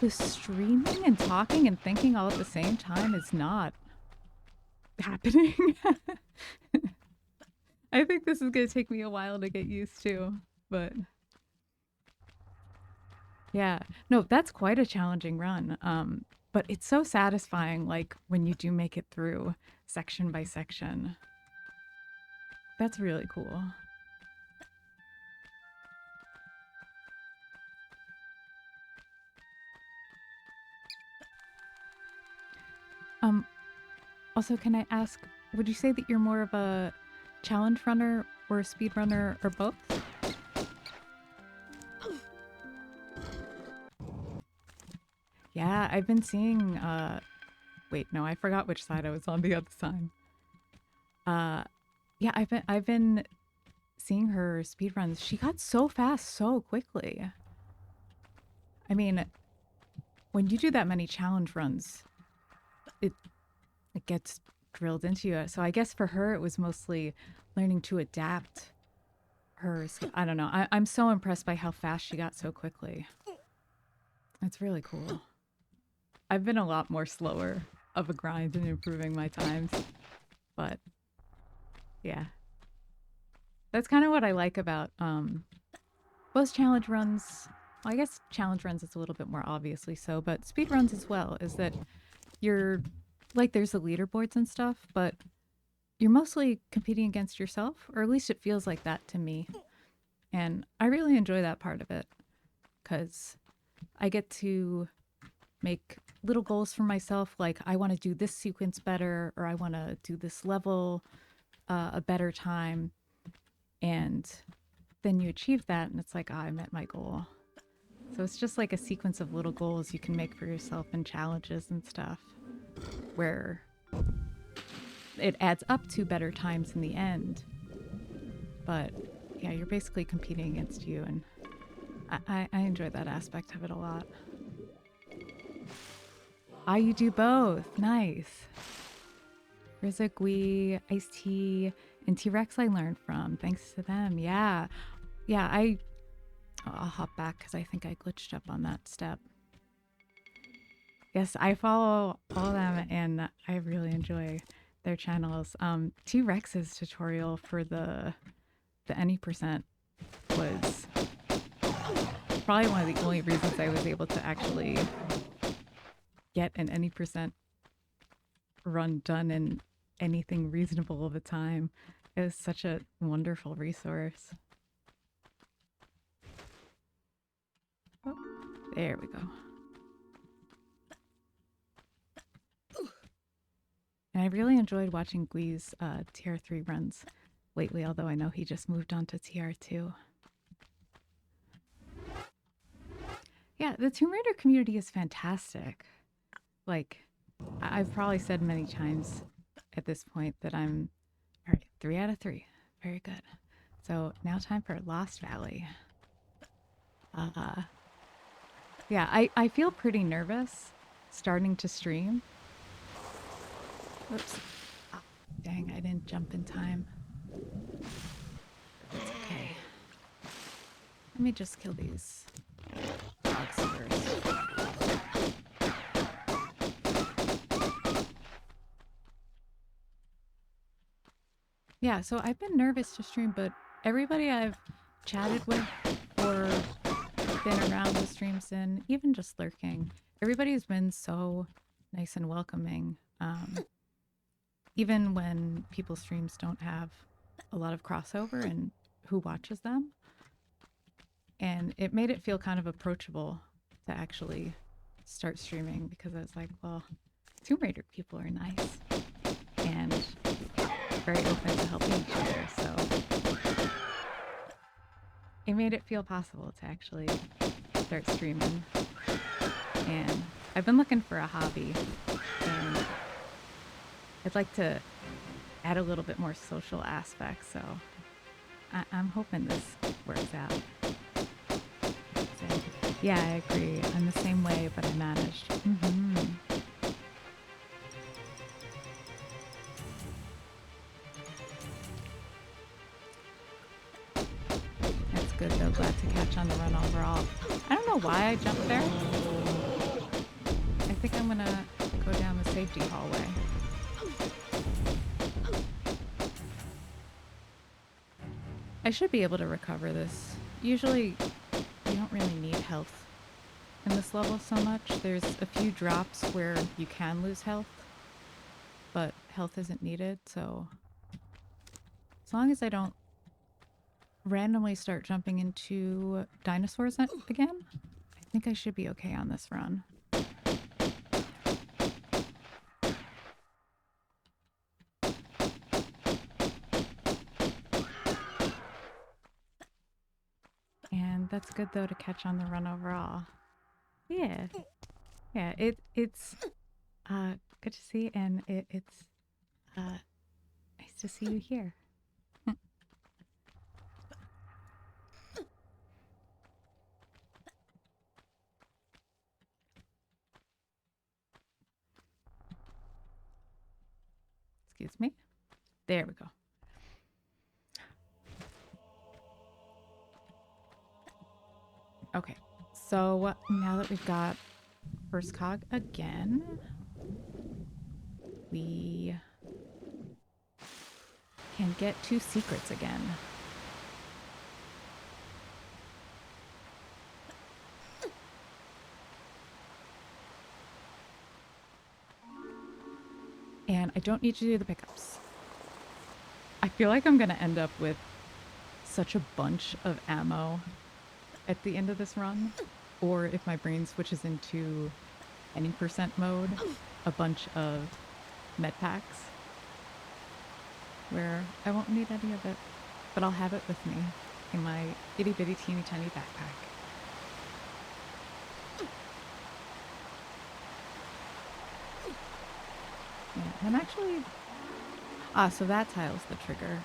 the streaming and talking and thinking all at the same time is not happening. I think this is going to take me a while to get used to, but yeah. No, that's quite a challenging run. But it's so satisfying, like, when you do make it through section by section. That's really cool. Also, can I ask, would you say that you're more of a challenge runner or a speed runner or both? Yeah, I've been seeing, wait, no, I forgot which side I was on the other side. Yeah, I've been seeing her speed runs. She got so fast so quickly. I mean, when you do that many challenge runs, it gets drilled into you. So I guess for her, it was mostly learning to adapt her. I don't know. I'm so impressed by how fast she got so quickly. It's really cool. I've been a lot more slower of a grind in improving my times, but yeah. That's kind of what I like about both challenge runs. Well, I guess challenge runs is a little bit more obviously so, but speed runs as well, is that you're like there's the leaderboards and stuff, but you're mostly competing against yourself, or at least it feels like that to me. And I really enjoy that part of it because I get to make little goals for myself, like I want to do this sequence better, or I want to do this level a better time. And then you achieve that, and it's like, I met my goal. So it's just like a sequence of little goals you can make for yourself and challenges and stuff where it adds up to better times in the end. But yeah, you're basically competing against you, and I enjoy that aspect of it a lot. Ah, you do both. Nice. Rizza, Gui, Ice-T, and T-Rex I learned from. Thanks to them. Yeah. Yeah, I'll hop back because I think I glitched up on that step. Yes, I follow all of them and I really enjoy their channels. T-Rex's tutorial for the any percent was probably one of the only reasons I was able to actually get an any percent run done in anything reasonable of a time. It was such a wonderful resource. Oh, There we go. And I really enjoyed watching Gui's TR3 runs lately, although I know he just moved on to TR2. Yeah, the Tomb Raider community is fantastic. Like, I've probably said many times at this point that I'm, all right, 3 out of 3. Very good. So now time for Lost Valley. Yeah, I feel pretty nervous starting to stream. Whoops. Ah, dang, I didn't jump in time. It's okay. Let me just kill these dogs first. Yeah, so I've been nervous to stream, but everybody I've chatted with or been around the streams and even just lurking, everybody's been so nice and welcoming. Even when people's streams don't have a lot of crossover and who watches them. And it made it feel kind of approachable to actually start streaming because I was like, well, Tomb Raider people are nice and very open to helping each other. So it made it feel possible to actually start streaming. And I've been looking for a hobby and I'd like to add a little bit more social aspect. So I'm hoping this works out. So, yeah, I agree. I'm the same way, but I managed. That's good though. Glad to catch on the run overall. I don't know why I jumped there. I think I'm gonna go down the safety hallway. I should be able to recover this. Usually, you don't really need health in this level so much. There's a few drops where you can lose health, but health isn't needed, so as long as I don't randomly start jumping into dinosaurs again, I think I should be okay on this run. And that's good though to catch on the run overall. Yeah. Yeah, it's good to see, and it's nice to see you here. Excuse me. There we go. Okay, so now that we've got first cog again, we can get 2 secrets again. And I don't need to do the pickups. I feel like I'm going to end up with such a bunch of ammo at the end of this run. Or if my brain switches into any % mode, a bunch of med packs where I won't need any of it, but I'll have it with me in my itty bitty teeny tiny backpack. Yeah, I'm actually... Ah, so that tile's the trigger.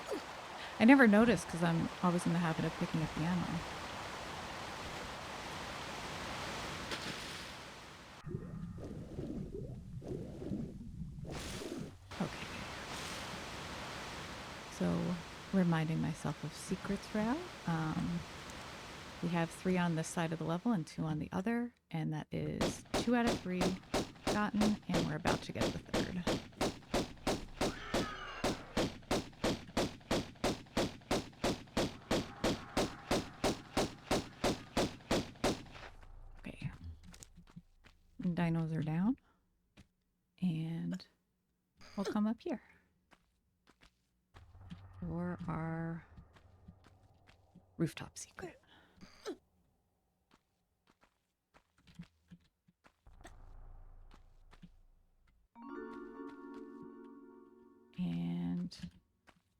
I never noticed because I'm always in the habit of picking up the ammo. Okay. So, reminding myself of secrets route. We have 3 on this side of the level and 2 on the other, and that is 2 out of 3 gotten, and we're about to get the 3rd. Okay. Dinos are down, and we'll come up here for our rooftop secret.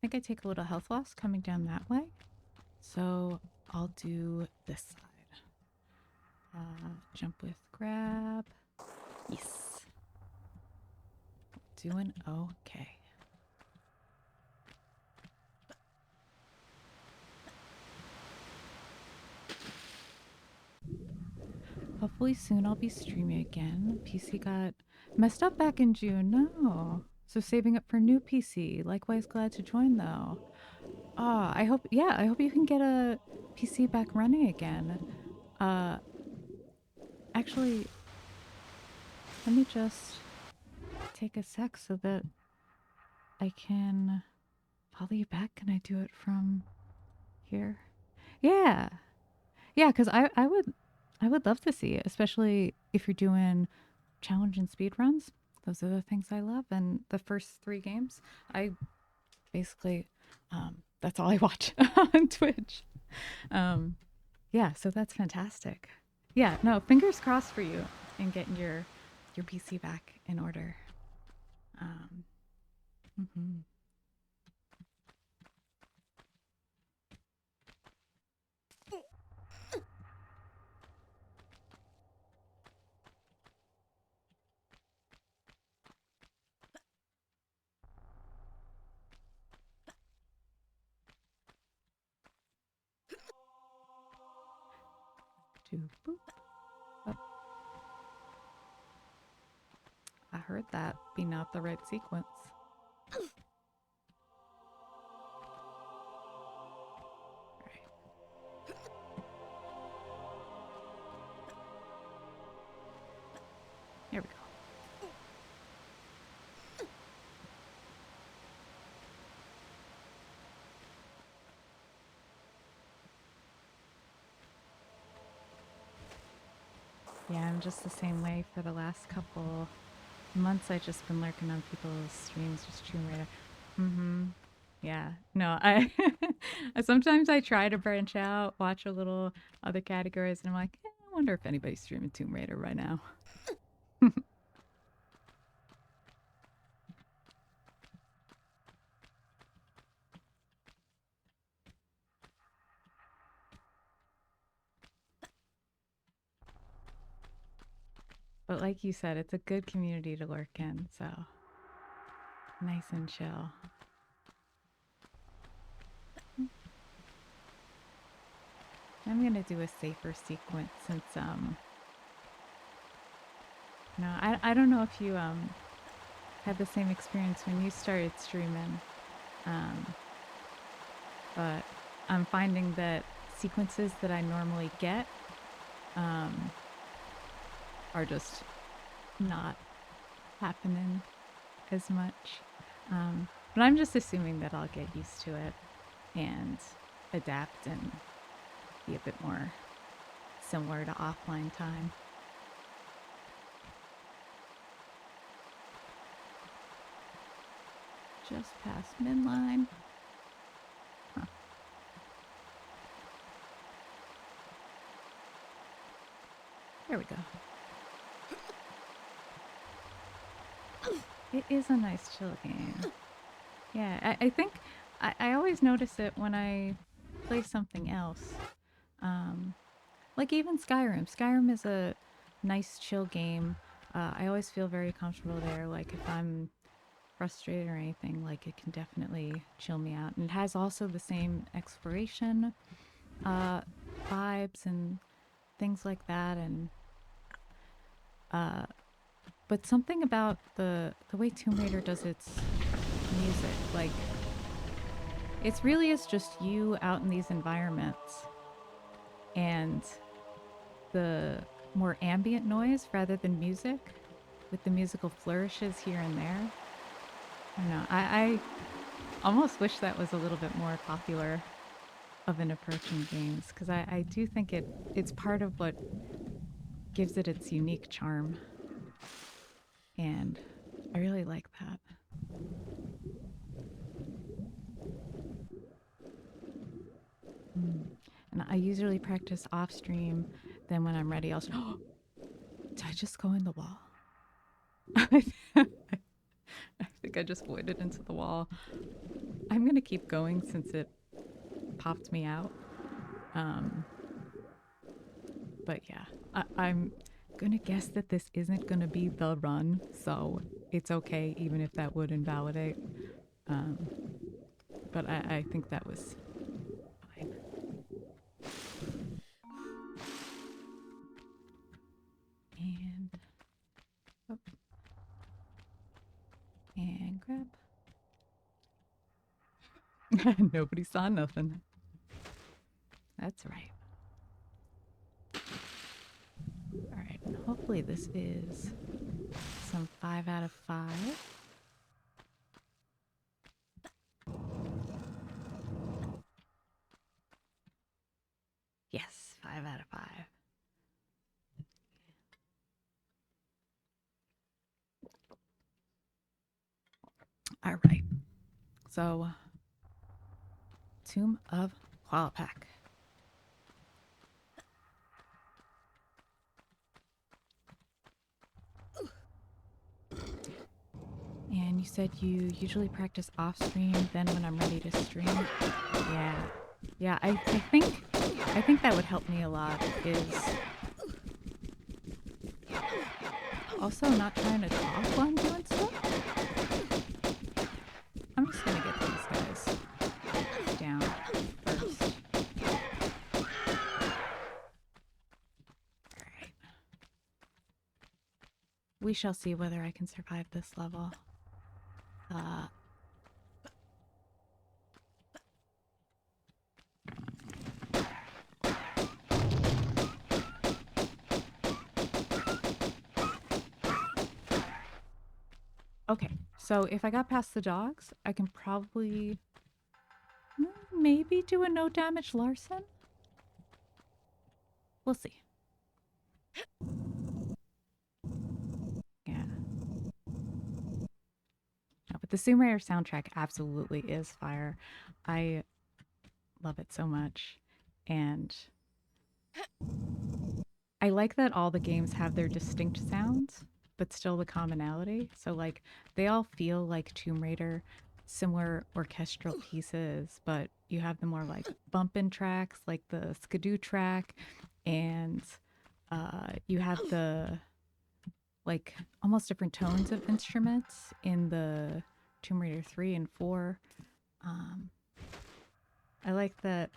think I take a little health loss coming down that way. So I'll do this side. Jump with grab. Yes. Doing okay. Hopefully soon I'll be streaming again. PC got messed up back in June. No. So saving up for new PC. Likewise glad to join though. I hope I hope you can get a PC back running again. Uh actually, let me just take a sec so that I can follow you back. Can I do it from here? Yeah. Yeah, because I would love to see it, especially if you're doing challenge and speed runs. Those are the things I love. And the first 3 games, I basically that's all I watch on Twitch. Yeah, so that's fantastic. Yeah, no, fingers crossed for you in getting your PC back in order. Um, mhm. Two, boop. Oh, I heard that be not the right sequence. All right. Here we go. Yeah, I'm just the same way for the last couple months. I've just been lurking on people's streams, just Tomb Raider. Mm-hmm. Yeah. No, I sometimes I try to branch out, watch a little other categories, and I'm like, I wonder if anybody's streaming Tomb Raider right now. But like you said, it's a good community to lurk in, so nice and chill. I'm gonna do a safer sequence since no, I don't know if you had the same experience when you started streaming, um, but I'm finding that sequences that I normally get um, are just not happening as much. But I'm just assuming that I'll get used to it and adapt and be a bit more similar to offline time. Just past midline. Huh. There we go. It is a nice chill game. Yeah, I think I always notice it when I play something else. Like even Skyrim. Skyrim is a nice chill game. I always feel very comfortable there. Like if I'm frustrated or anything, like it can definitely chill me out. And it has also the same exploration uh, vibes and things like that. And but something about the way Tomb Raider does its music, like it's really is just you out in these environments and the more ambient noise rather than music with the musical flourishes here and there. I don't know. I almost wish that was a little bit more popular of an approach in games because I do think it's part of what gives it its unique charm. And I really like that. Mm. And I usually practice off stream. Then when I'm ready, I'll. Did I just go in the wall? I think I just voided into the wall. I'm gonna keep going since it popped me out. Um, but yeah, I'm gonna guess that this isn't gonna be the run, so it's okay, even if that would invalidate. Um, but I think that was fine. And oh, and grab. Nobody saw nothing. That's right. All right. Hopefully this is some 5 out of 5. Yes, 5 out of 5. All right. So, Tomb of Qualpack. And you said you usually practice off stream, then when I'm ready to stream. Yeah. Yeah, I think that would help me a lot is also not trying to talk while I'm doing stuff. I'm just gonna get these guys down first. Alright. We shall see whether I can survive this level. Okay, so if I got past the dogs, I can probably maybe do a no damage Larson. We'll see. Yeah. No, but the Tomb Raider soundtrack absolutely is fire. I love it so much. And I like that all the games have their distinct sounds, but still the commonality. So, like, they all feel like Tomb Raider, similar orchestral pieces, but you have the more like bumpin' tracks, like the Skidoo track, and you have the like almost different tones of instruments in the Tomb Raider 3 and 4. I like that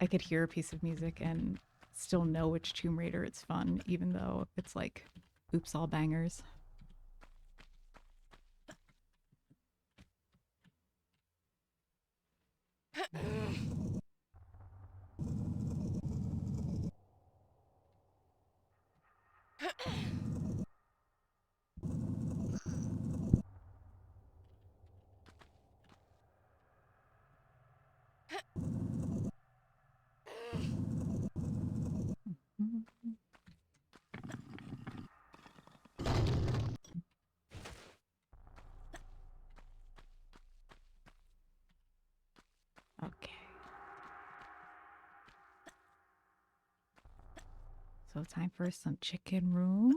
I could hear a piece of music and still know which Tomb Raider it's fun, even though it's like, oops, all bangers. Okay. So time for some chicken room.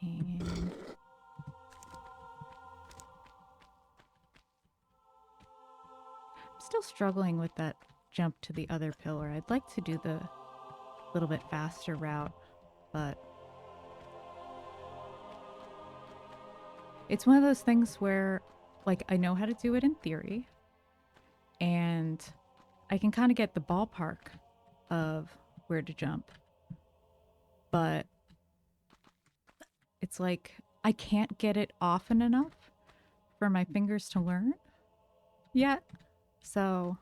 And I'm still struggling with that jump to the other pillar. I'd like to do the little bit faster route, but it's one of those things where, like, I know how to do it in theory, and I can kind of get the ballpark of where to jump, but it's like I can't get it often enough for my fingers to learn yet. So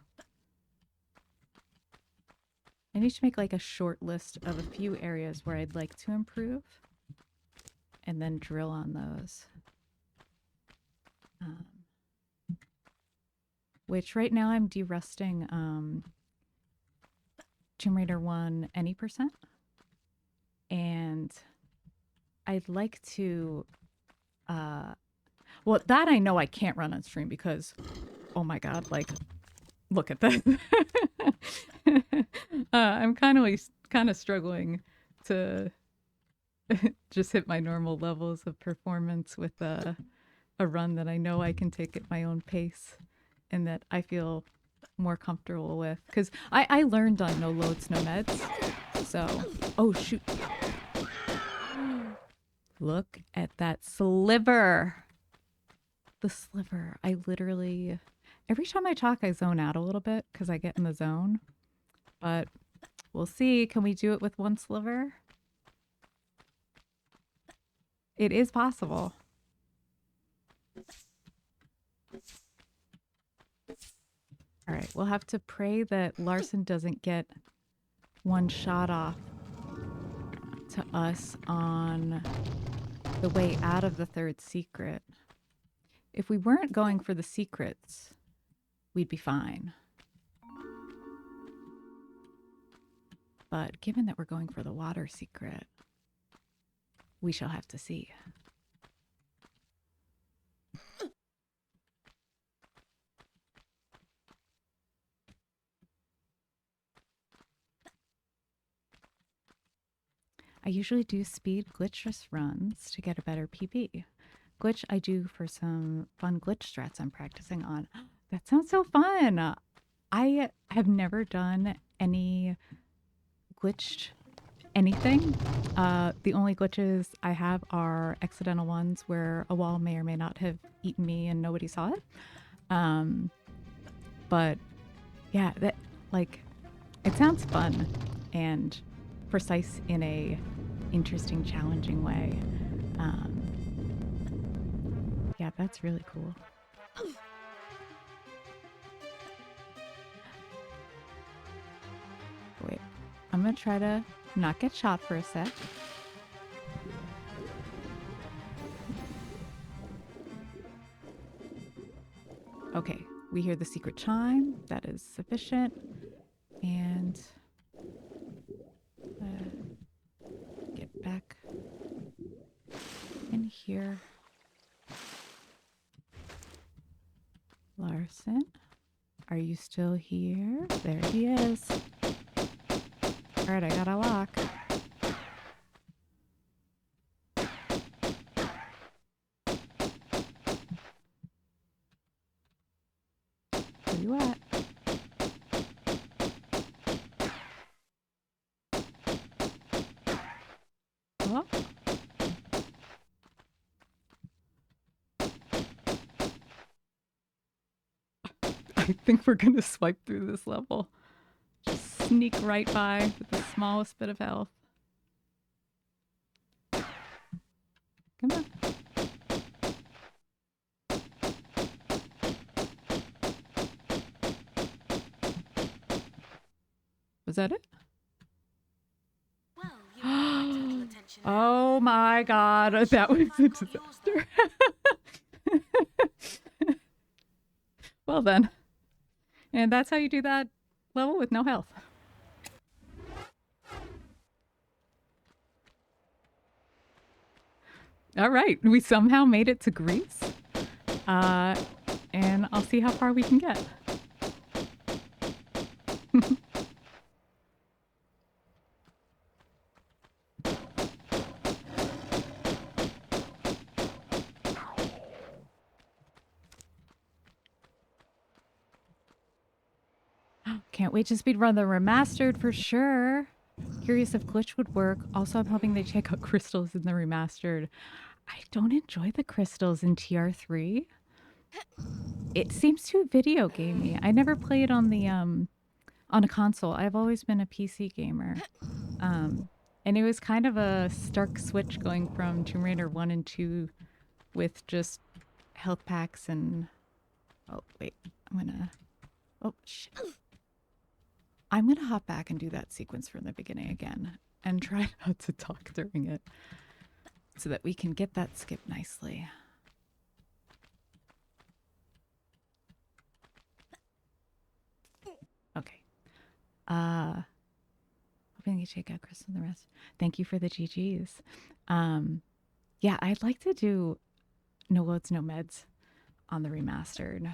I need to make like a short list of a few areas where I'd like to improve and then drill on those. Which right now I'm derusting Tomb Raider 1 any percent. And I'd like to well, that I know I can't run on stream because oh my god, like look at this. I'm kind of struggling to just hit my normal levels of performance with a run that I know I can take at my own pace and that I feel more comfortable with. Because I learned on no loads, no meds. So, oh shoot. Look at that sliver. The sliver. I literally, every time I talk, I zone out a little bit because I get in the zone. But we'll see. Can we do it with one sliver? It is possible. All right, we'll have to pray that Larson doesn't get one shot off to us on the way out of the third secret. If we weren't going for the secrets, we'd be fine. But given that we're going for the water secret, we shall have to see. I usually do speed glitchless runs to get a better PB. Glitch I do for some fun glitch strats I'm practicing on. That sounds so fun. I have never done any glitched anything. The only glitches I have are accidental ones where a wall may or may not have eaten me and nobody saw it. But yeah, that like it sounds fun and precise in a interesting, challenging way. Yeah, that's really cool. Wait, I'm gonna try to not get shot for a sec. Okay, we hear the secret chime. That is sufficient. And get back in here. Larson, are you still here? There he is. All right, I got a lock. Where you at? Oh. I think we're gonna swipe through this level. Just sneak right by with the smallest bit of health. Come on. Was that it? Well, oh my god, that was a disaster. Well then. And that's how you do that level with no health. All right, we somehow made it to Greece. And I'll see how far we can get. Can't wait to speedrun the remastered for sure. Curious if glitch would work. Also, I'm hoping they check out crystals in the remastered. I don't enjoy the crystals in TR3. It seems too video gamey. I never played on the on a console. I've always been a PC gamer. And it was kind of a stark switch going from Tomb Raider 1 and 2 with just health packs and... Oh, wait. I'm gonna... Oh, shit. I'm gonna hop back and do that sequence from the beginning again and try not to talk during it so that we can get that skip nicely. Okay. Hoping you check out Chris and the rest. Thank you for the GGs. Yeah, I'd like to do No Loads, No Meds on the remastered.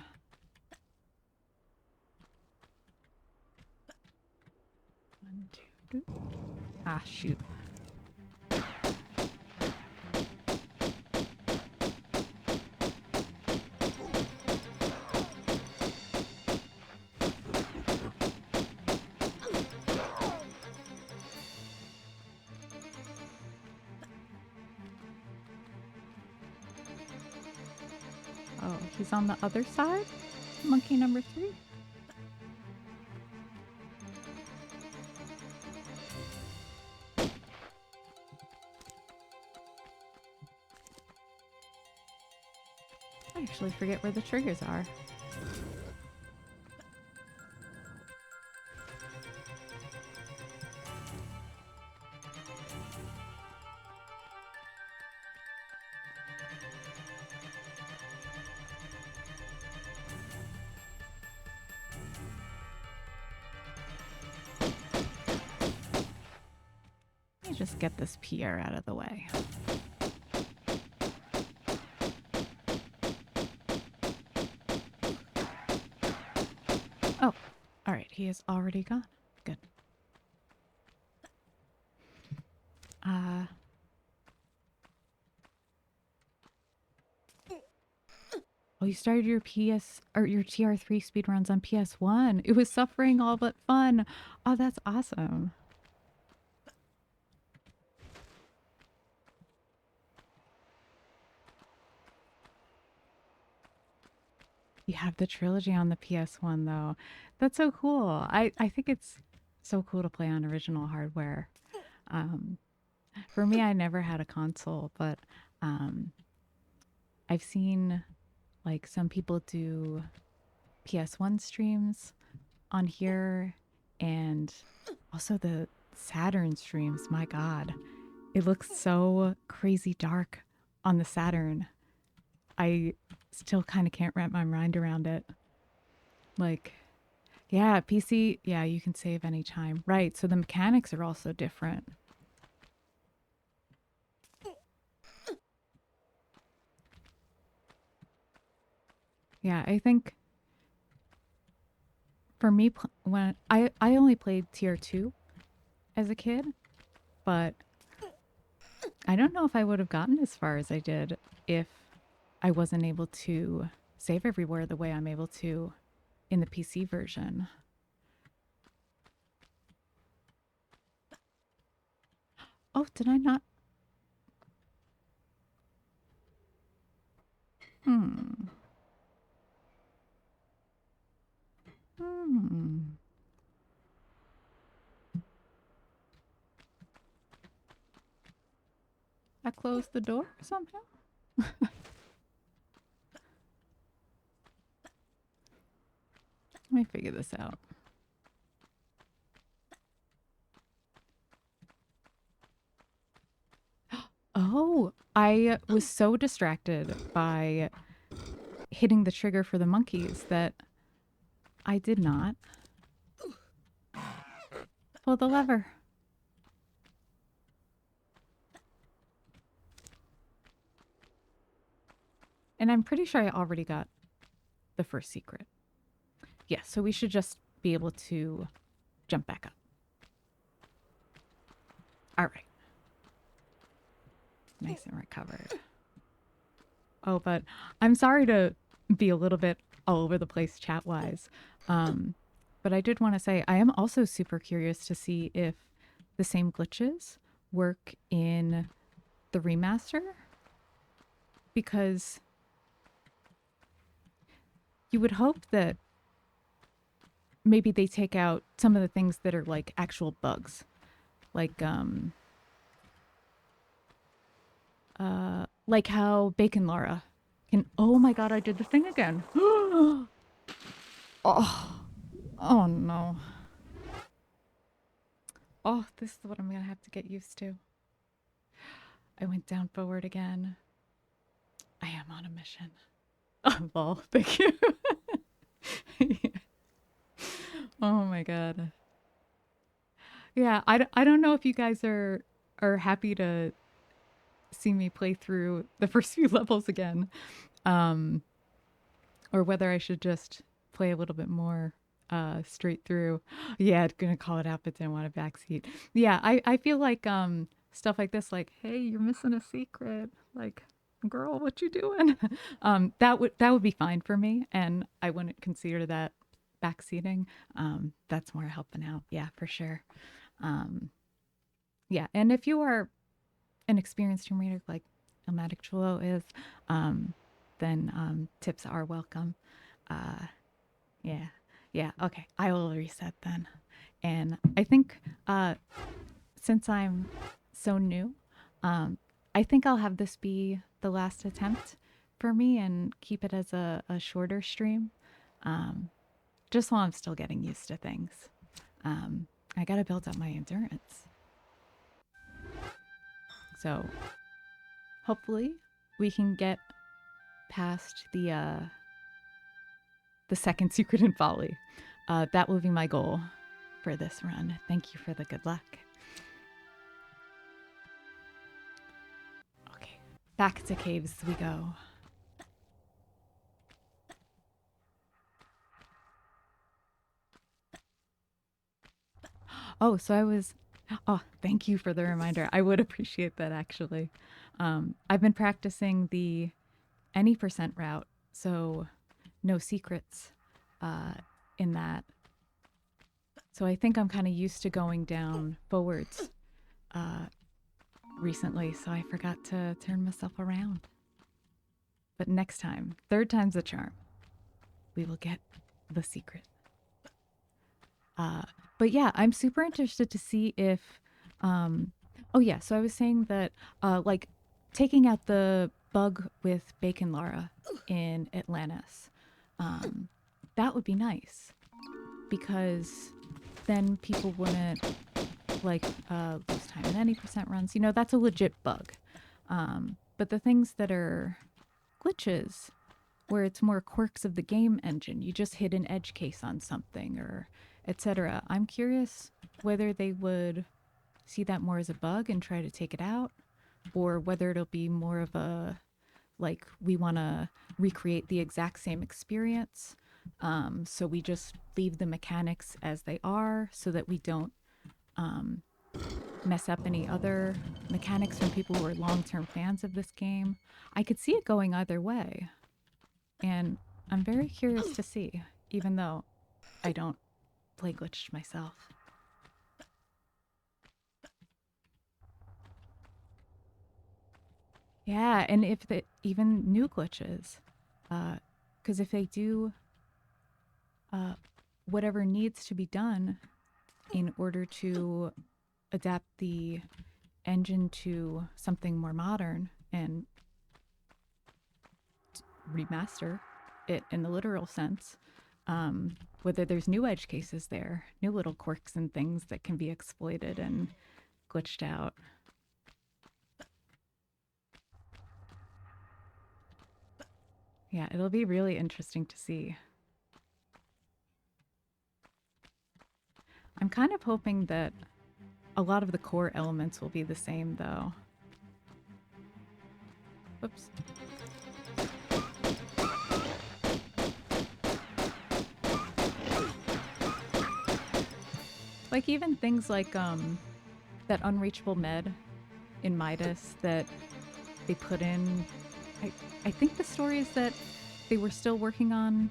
One, two, three. Ah, shoot. Oh, he's on the other side? Monkey number 3? I actually forget where the triggers are. Let me just get this Pierre out of the way. Oh, all right. He is already gone. Good. Oh, you started your PS or your TR3 speedruns on PS1. It was suffering all but fun. Oh, that's awesome. You have the trilogy on the PS1 though. That's so cool. I think it's so cool to play on original hardware. Um, for me, I never had a console, but um, I've seen like some people do PS1 streams on here and also the Saturn streams. My God, it looks so crazy dark on the Saturn. I still kind of can't wrap my mind around it. Like, yeah, PC, yeah, you can save anytime. Right, so the mechanics are also different. Yeah, I think for me, when I only played tier 2 as a kid, but I don't know if I would have gotten as far as I did if I wasn't able to save everywhere the way I'm able to in the PC version. Oh, did I not? Hmm. Hmm. I closed the door somehow? Let me figure this out. Oh, I was so distracted by hitting the trigger for the monkeys that I did not pull the lever. And I'm pretty sure I already got the first secret. Yeah, so we should just be able to jump back up. All right. Nice and recovered. Oh, but I'm sorry to be a little bit all over the place chat-wise. But I did want to say I am also super curious to see if the same glitches work in the remaster, because you would hope that maybe they take out some of the things that are like actual bugs, like how Bacon Laura can. Oh my God, I did the thing again. Oh, oh no. Oh, this is what I'm gonna have to get used to. I went down forward again. I am on a mission. Oh, well, thank you. Oh my God. Yeah, I don't know if you guys are happy to see me play through the first few levels again, um, or whether I should just play a little bit more straight through. Yeah, gonna call it out, but didn't want a backseat. Yeah, I feel like stuff like this, like, hey, you're missing a secret, like, girl, what you doing? That would be fine for me, and I wouldn't consider that backseating. That's more helping out. Yeah, for sure. Um, yeah, and if you are an experienced tomb raider like Ilmatic Chulo is, um, then tips are welcome. Uh, yeah, yeah. Okay, I will reset then. And I think since I'm so new, I think I'll have this be the last attempt for me and keep it as a shorter stream, um, just while I'm still getting used to things. Um, I gotta build up my endurance. So hopefully we can get past the second secret in folly. That will be my goal for this run. Thank you for the good luck. Okay, back to caves we go. Oh, so I was. Oh, thank you for the reminder. I would appreciate that actually. I've been practicing the any percent route, so no secrets in that. So I think I'm kind of used to going down forwards uh, recently, so I forgot to turn myself around. But next time, third time's a charm, we will get the secret. Uh, but yeah, I'm super interested to see if. Oh yeah, so I was saying that like taking out the bug with Bacon Lara in Atlantis, um, that would be nice because then people wouldn't like lose time in any percent runs. You know, that's a legit bug. But the things that are glitches, where it's more quirks of the game engine, you just hit an edge case on something or etc. I'm curious whether they would see that more as a bug and try to take it out, or whether it'll be more of a like we want to recreate the exact same experience. So we just leave the mechanics as they are so that we don't um, mess up any other mechanics from people who are long-term fans of this game. I could see it going either way, and I'm very curious to see, even though I don't play glitched myself. Yeah, and if the even new glitches, because if they do uh, whatever needs to be done in order to adapt the engine to something more modern and remaster it in the literal sense, whether there's new edge cases there, new little quirks and things that can be exploited and glitched out. Yeah, it'll be really interesting to see. I'm kind of hoping that a lot of the core elements will be the same, though. Oops. Like even things like that unreachable med in Midas that they put in. I, I think the story is that they were still working on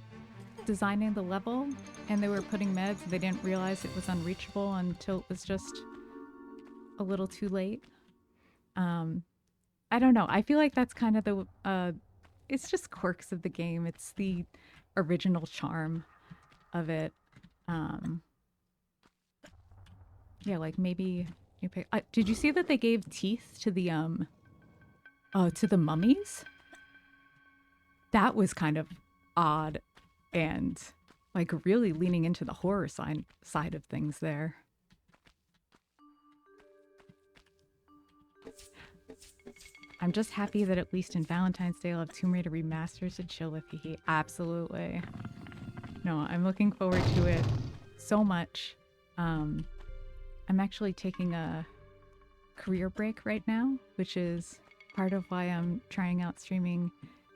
designing the level and they were putting meds. They didn't realize it was unreachable until it was just a little too late. I don't know. I feel like that's kind of the it's just quirks of the game. It's the original charm of it. Um, yeah, like maybe you pick. Did you see that they gave teeth to the mummies? That was kind of odd and like really leaning into the horror side of things there. I'm just happy that at least in Valentine's Day I'll have Tomb Raider remasters to chill with. He absolutely. No, I'm looking forward to it so much. I'm actually taking a career break right now, which is part of why I'm trying out streaming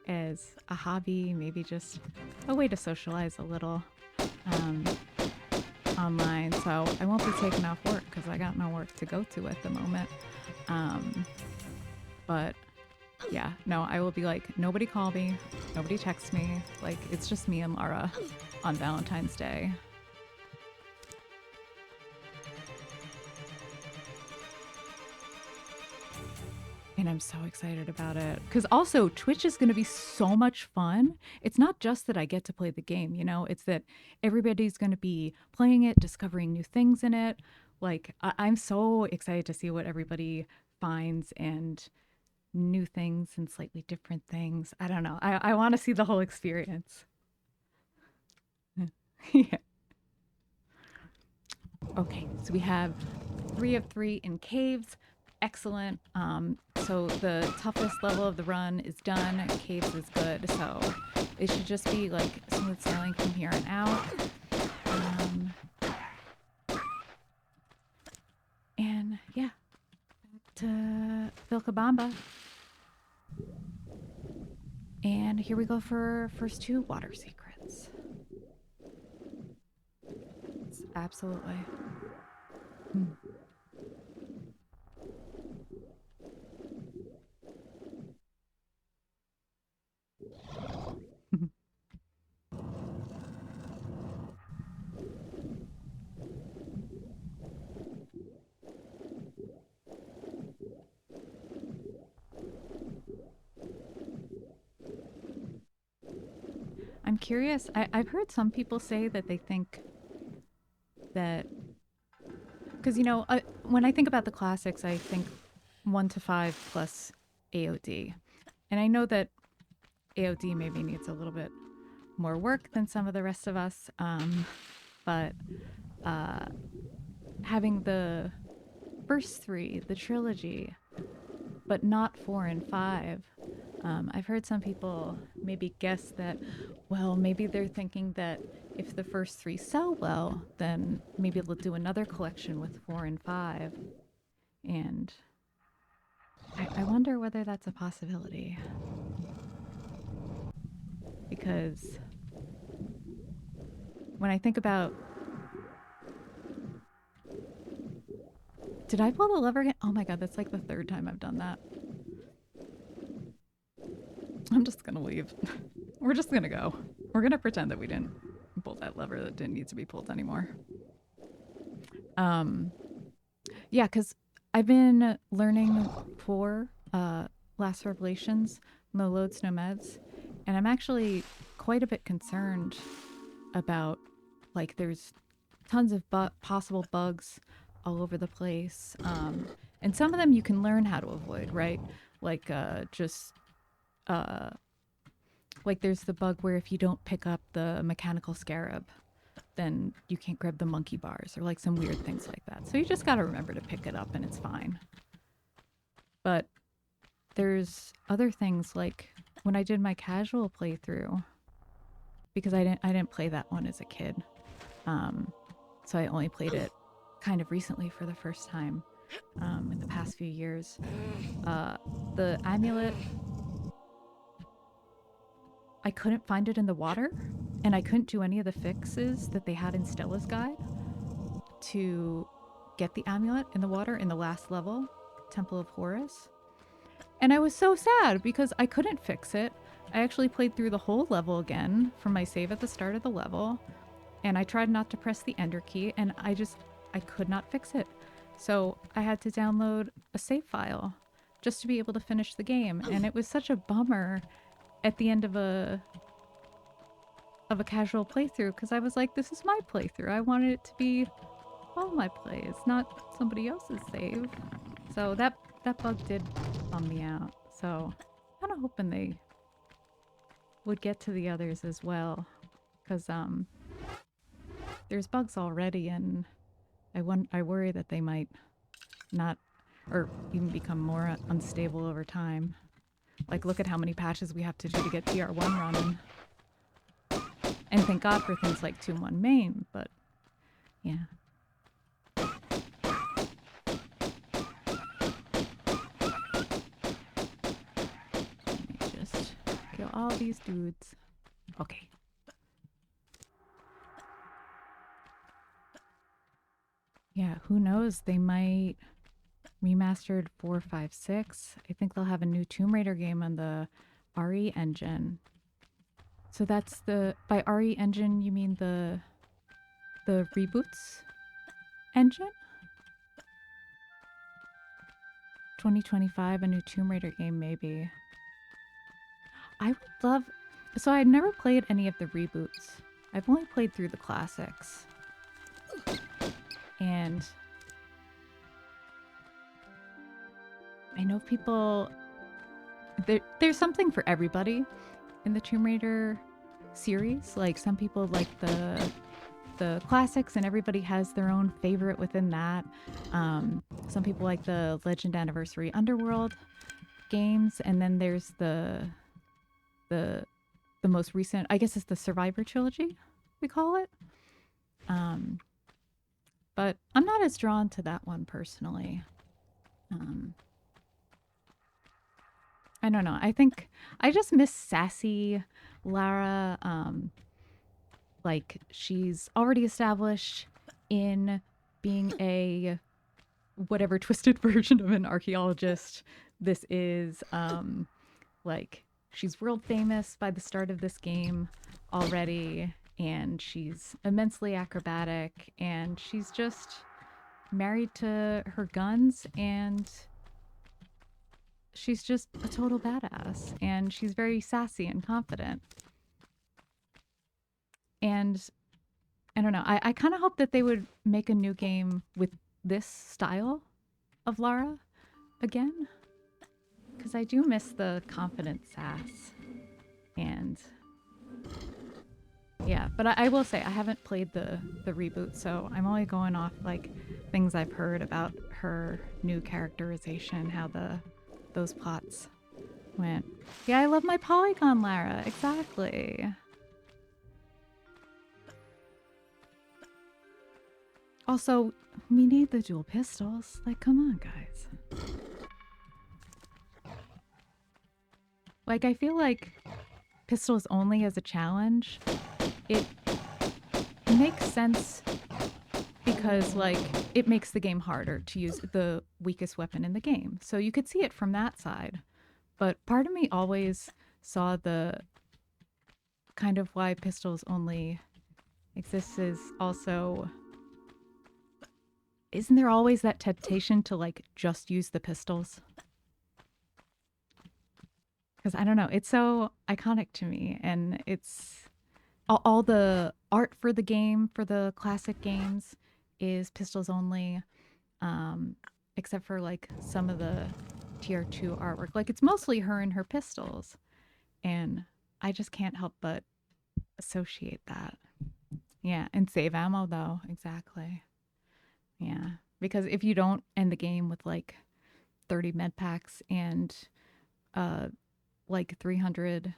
as a hobby, maybe just a way to socialize a little online. So I won't be taking off work because I got no work to go to at the moment. But yeah, no, I will be like, nobody call me, nobody text me. Like, it's just me and Lara on Valentine's Day. and I'm so excited about it. Because also, Twitch is going to be so much fun. It's not just that I get to play the game, you know, it's that everybody's going to be playing it, discovering new things in it. Like, I'm so excited to see what everybody finds and new things and slightly different things. I don't know. I want to see the whole experience. Yeah. Okay, so we have 3 of 3 in caves. Excellent. So the toughest level of the run is done. Caves is good. So it should just be like smooth sailing from here on out. And yeah, back to Vilcabamba. And here we go for first 2 water secrets. Absolutely. I'm curious. I've heard some people say that they think that, because, you know, when I think about the classics, I think 1 to 5 plus AOD. And I know that AOD maybe needs a little bit more work than some of the rest of us. But having the first 3, the trilogy, but not 4 and 5, I've heard some people maybe guess that, well, maybe they're thinking that if the first 3 sell well, then maybe they'll do another collection with 4 and 5. And I wonder whether that's a possibility. Because when I think about... Did I pull the lever again? Oh my god, that's like the 3rd time I've done that. I'm just gonna leave. We're just gonna go. We're gonna pretend that we didn't pull that lever that didn't need to be pulled anymore. Yeah, because I've been learning for Last Revelations, no loads, no meds, and I'm actually quite a bit concerned about, like, there's tons of possible bugs all over the place, and some of them you can learn how to avoid, right? Like like there's the bug where if you don't pick up the mechanical scarab, then you can't grab the monkey bars, or like some weird things like that. So you just got to remember to pick it up and it's fine. But there's other things, like when I did my casual playthrough, because I didn't play that one as a kid. So I only played it kind of recently for the first time in the past few years. The amulet, I couldn't find it in the water, and I couldn't do any of the fixes that they had in Stella's guide to get the amulet in the water in the last level, Temple of Horus. And I was so sad because I couldn't fix it. I actually played through the whole level again from my save at the start of the level, and I tried not to press the enter key, and I could not fix it. So I had to download a save file just to be able to finish the game, and it was such a bummer at the end of a casual playthrough, because I was like, this is my playthrough. I wanted it to be all my plays, not somebody else's save. So that bug did bum me out. So kind of hoping they would get to the others as well, because there's bugs already, and I worry that they might not, or even become more unstable over time. Like, look at how many patches we have to do to get TR1 running. And thank God for things like 2-1 main, but yeah. Let me just kill all these dudes. Okay. Yeah, who knows? They might remastered 4, 5, 6. I think they'll have a new Tomb Raider game on the RE engine. So that's the, by RE engine you mean the reboots engine? 2025, a new Tomb Raider game, maybe. I would love. So I'd never played any of the reboots. I've only played through the classics. And I know people. There's something for everybody in the Tomb Raider series. Like some people like the classics, and everybody has their own favorite within that. Some people like the Legend Anniversary Underworld games, and then there's the most recent. I guess it's the Survivor trilogy, we call it. But I'm not as drawn to that one personally. I don't know. I think I just miss sassy Lara. Like she's already established in being a whatever twisted version of an archaeologist this is. Like she's world famous by the start of this game already, and she's immensely acrobatic, and she's just married to her guns, and she's just a total badass, and she's very sassy and confident. And I don't know. I kind of hope that they would make a new game with this style of Lara again, because I do miss the confident sass. And yeah, but I will say I haven't played the reboot, so I'm only going off like things I've heard about her new characterization, how those plots went. Yeah, I love my Polygon Lara. Exactly. Also, we need the dual pistols. Like, come on, guys. Like, I feel like pistols only as a challenge, it makes sense because, like, it makes the game harder to use the weakest weapon in the game. So you could see it from that side. But part of me always saw the kind of why pistols only exists is also, isn't there always that temptation to like just use the pistols? Because I don't know, it's so iconic to me, and it's all the art for the game, for the classic games, is pistols only, except for like some of the tier 2 artwork. Like it's mostly her and her pistols, and I just can't help but associate that. Yeah, and save ammo though, exactly. Yeah, because if you don't end the game with like 30 med packs and like 300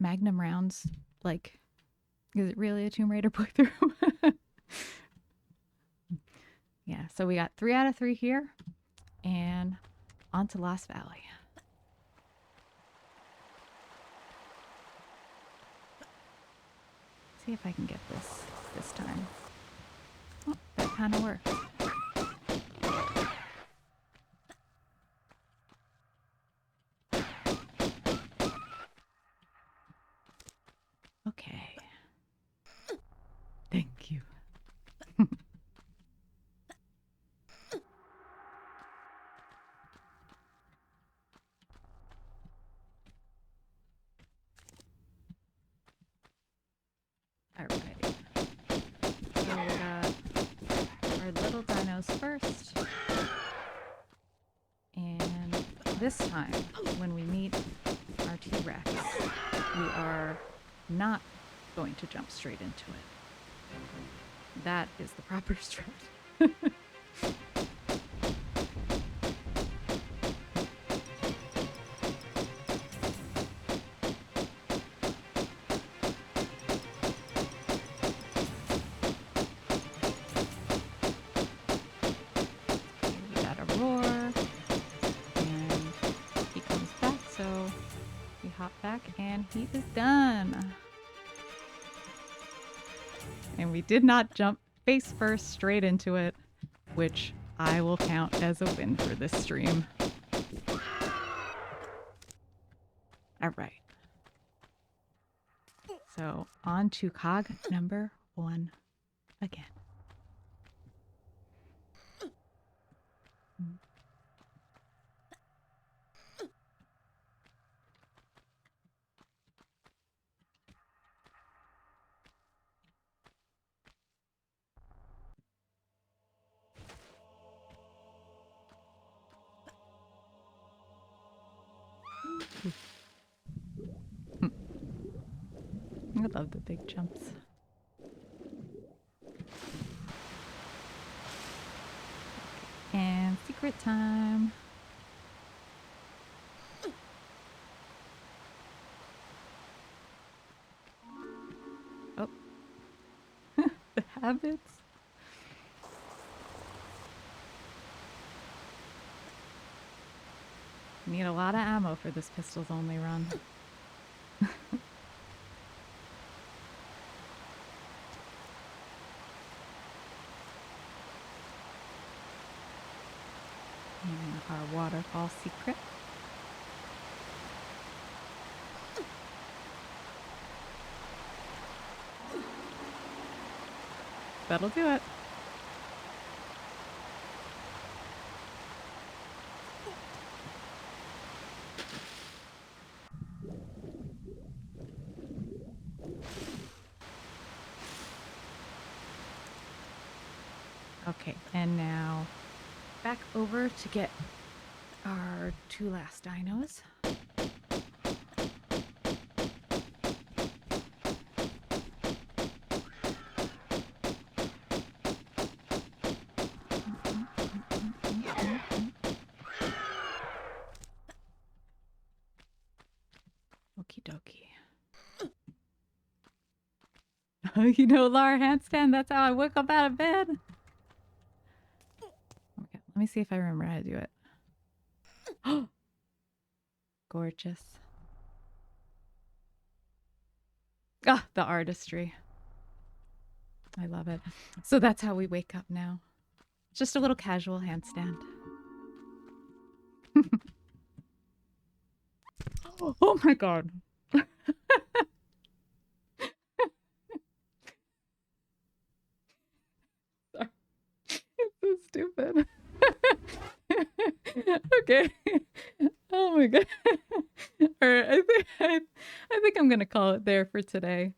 magnum rounds, like is it really a Tomb Raider playthrough? Yeah, so we got 3 out of 3 here, and on to Lost Valley. See if I can get this time. Oh, that kind of worked. Okay. Thank you. Alrighty. So we got our little dinos first. And this time, when we meet our T-Rex, we are not going to jump straight into it. That is the proper strat. We got a roar, and he comes back, so we hop back, and he is done. And we did not jump face first straight into it, which I will count as a win for this stream. All right. So on to cog number 1 again. I love the big jumps. And secret time. Oh, the habits. Need a lot of ammo for this pistols only run. And our waterfall secret. That'll do it. Okay, and now back over to get our 2 last dinos. Okie dokie. You know, Lara handstand, that's how I wake up out of bed. Okay, let me see if I remember how to do it. Gorgeous. Ah, the artistry. I love it. So that's how we wake up now. Just a little casual handstand. Oh my god. Sorry. It's so stupid. Okay. Oh my god. All right, I think I'm gonna call it there for today.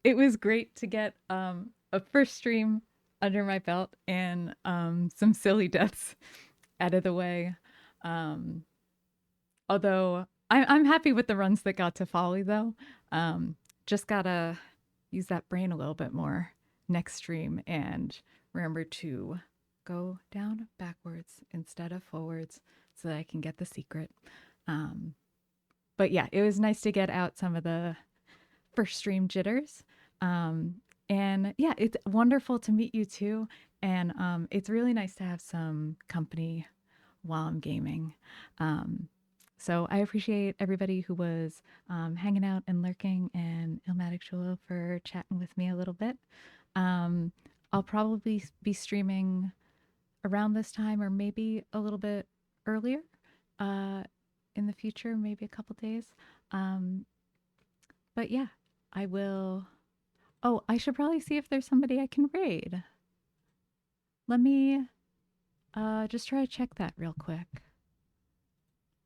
It was great to get a first stream under my belt and some silly deaths out of the way. Although I'm happy with the runs that got to Folly though. Just gotta use that brain a little bit more next stream and remember to go down backwards instead of forwards so that I can get the secret. But yeah, it was nice to get out some of the first stream jitters. And yeah, it's wonderful to meet you too. And it's really nice to have some company while I'm gaming. So I appreciate everybody who was hanging out and lurking, and Ilmatic Chulo for chatting with me a little bit. I'll probably be streaming around this time or maybe a little bit earlier in the future, maybe a couple days. But yeah, I will. Oh, I should probably see if there's somebody I can raid. Let me just try to check that real quick.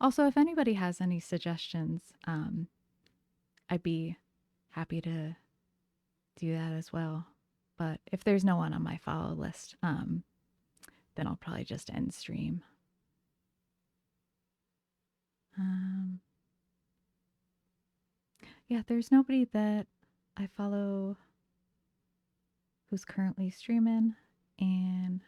Also, if anybody has any suggestions, I'd be happy to do that as well. But if there's no one on my follow list, then I'll probably just end stream. Yeah, there's nobody that I follow who's currently streaming, and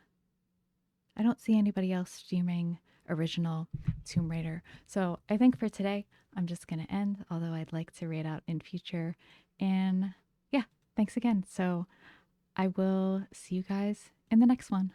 I don't see anybody else streaming original Tomb Raider. So I think for today, I'm just going to end, although I'd like to raid out in future. And yeah, thanks again. So I will see you guys in the next one.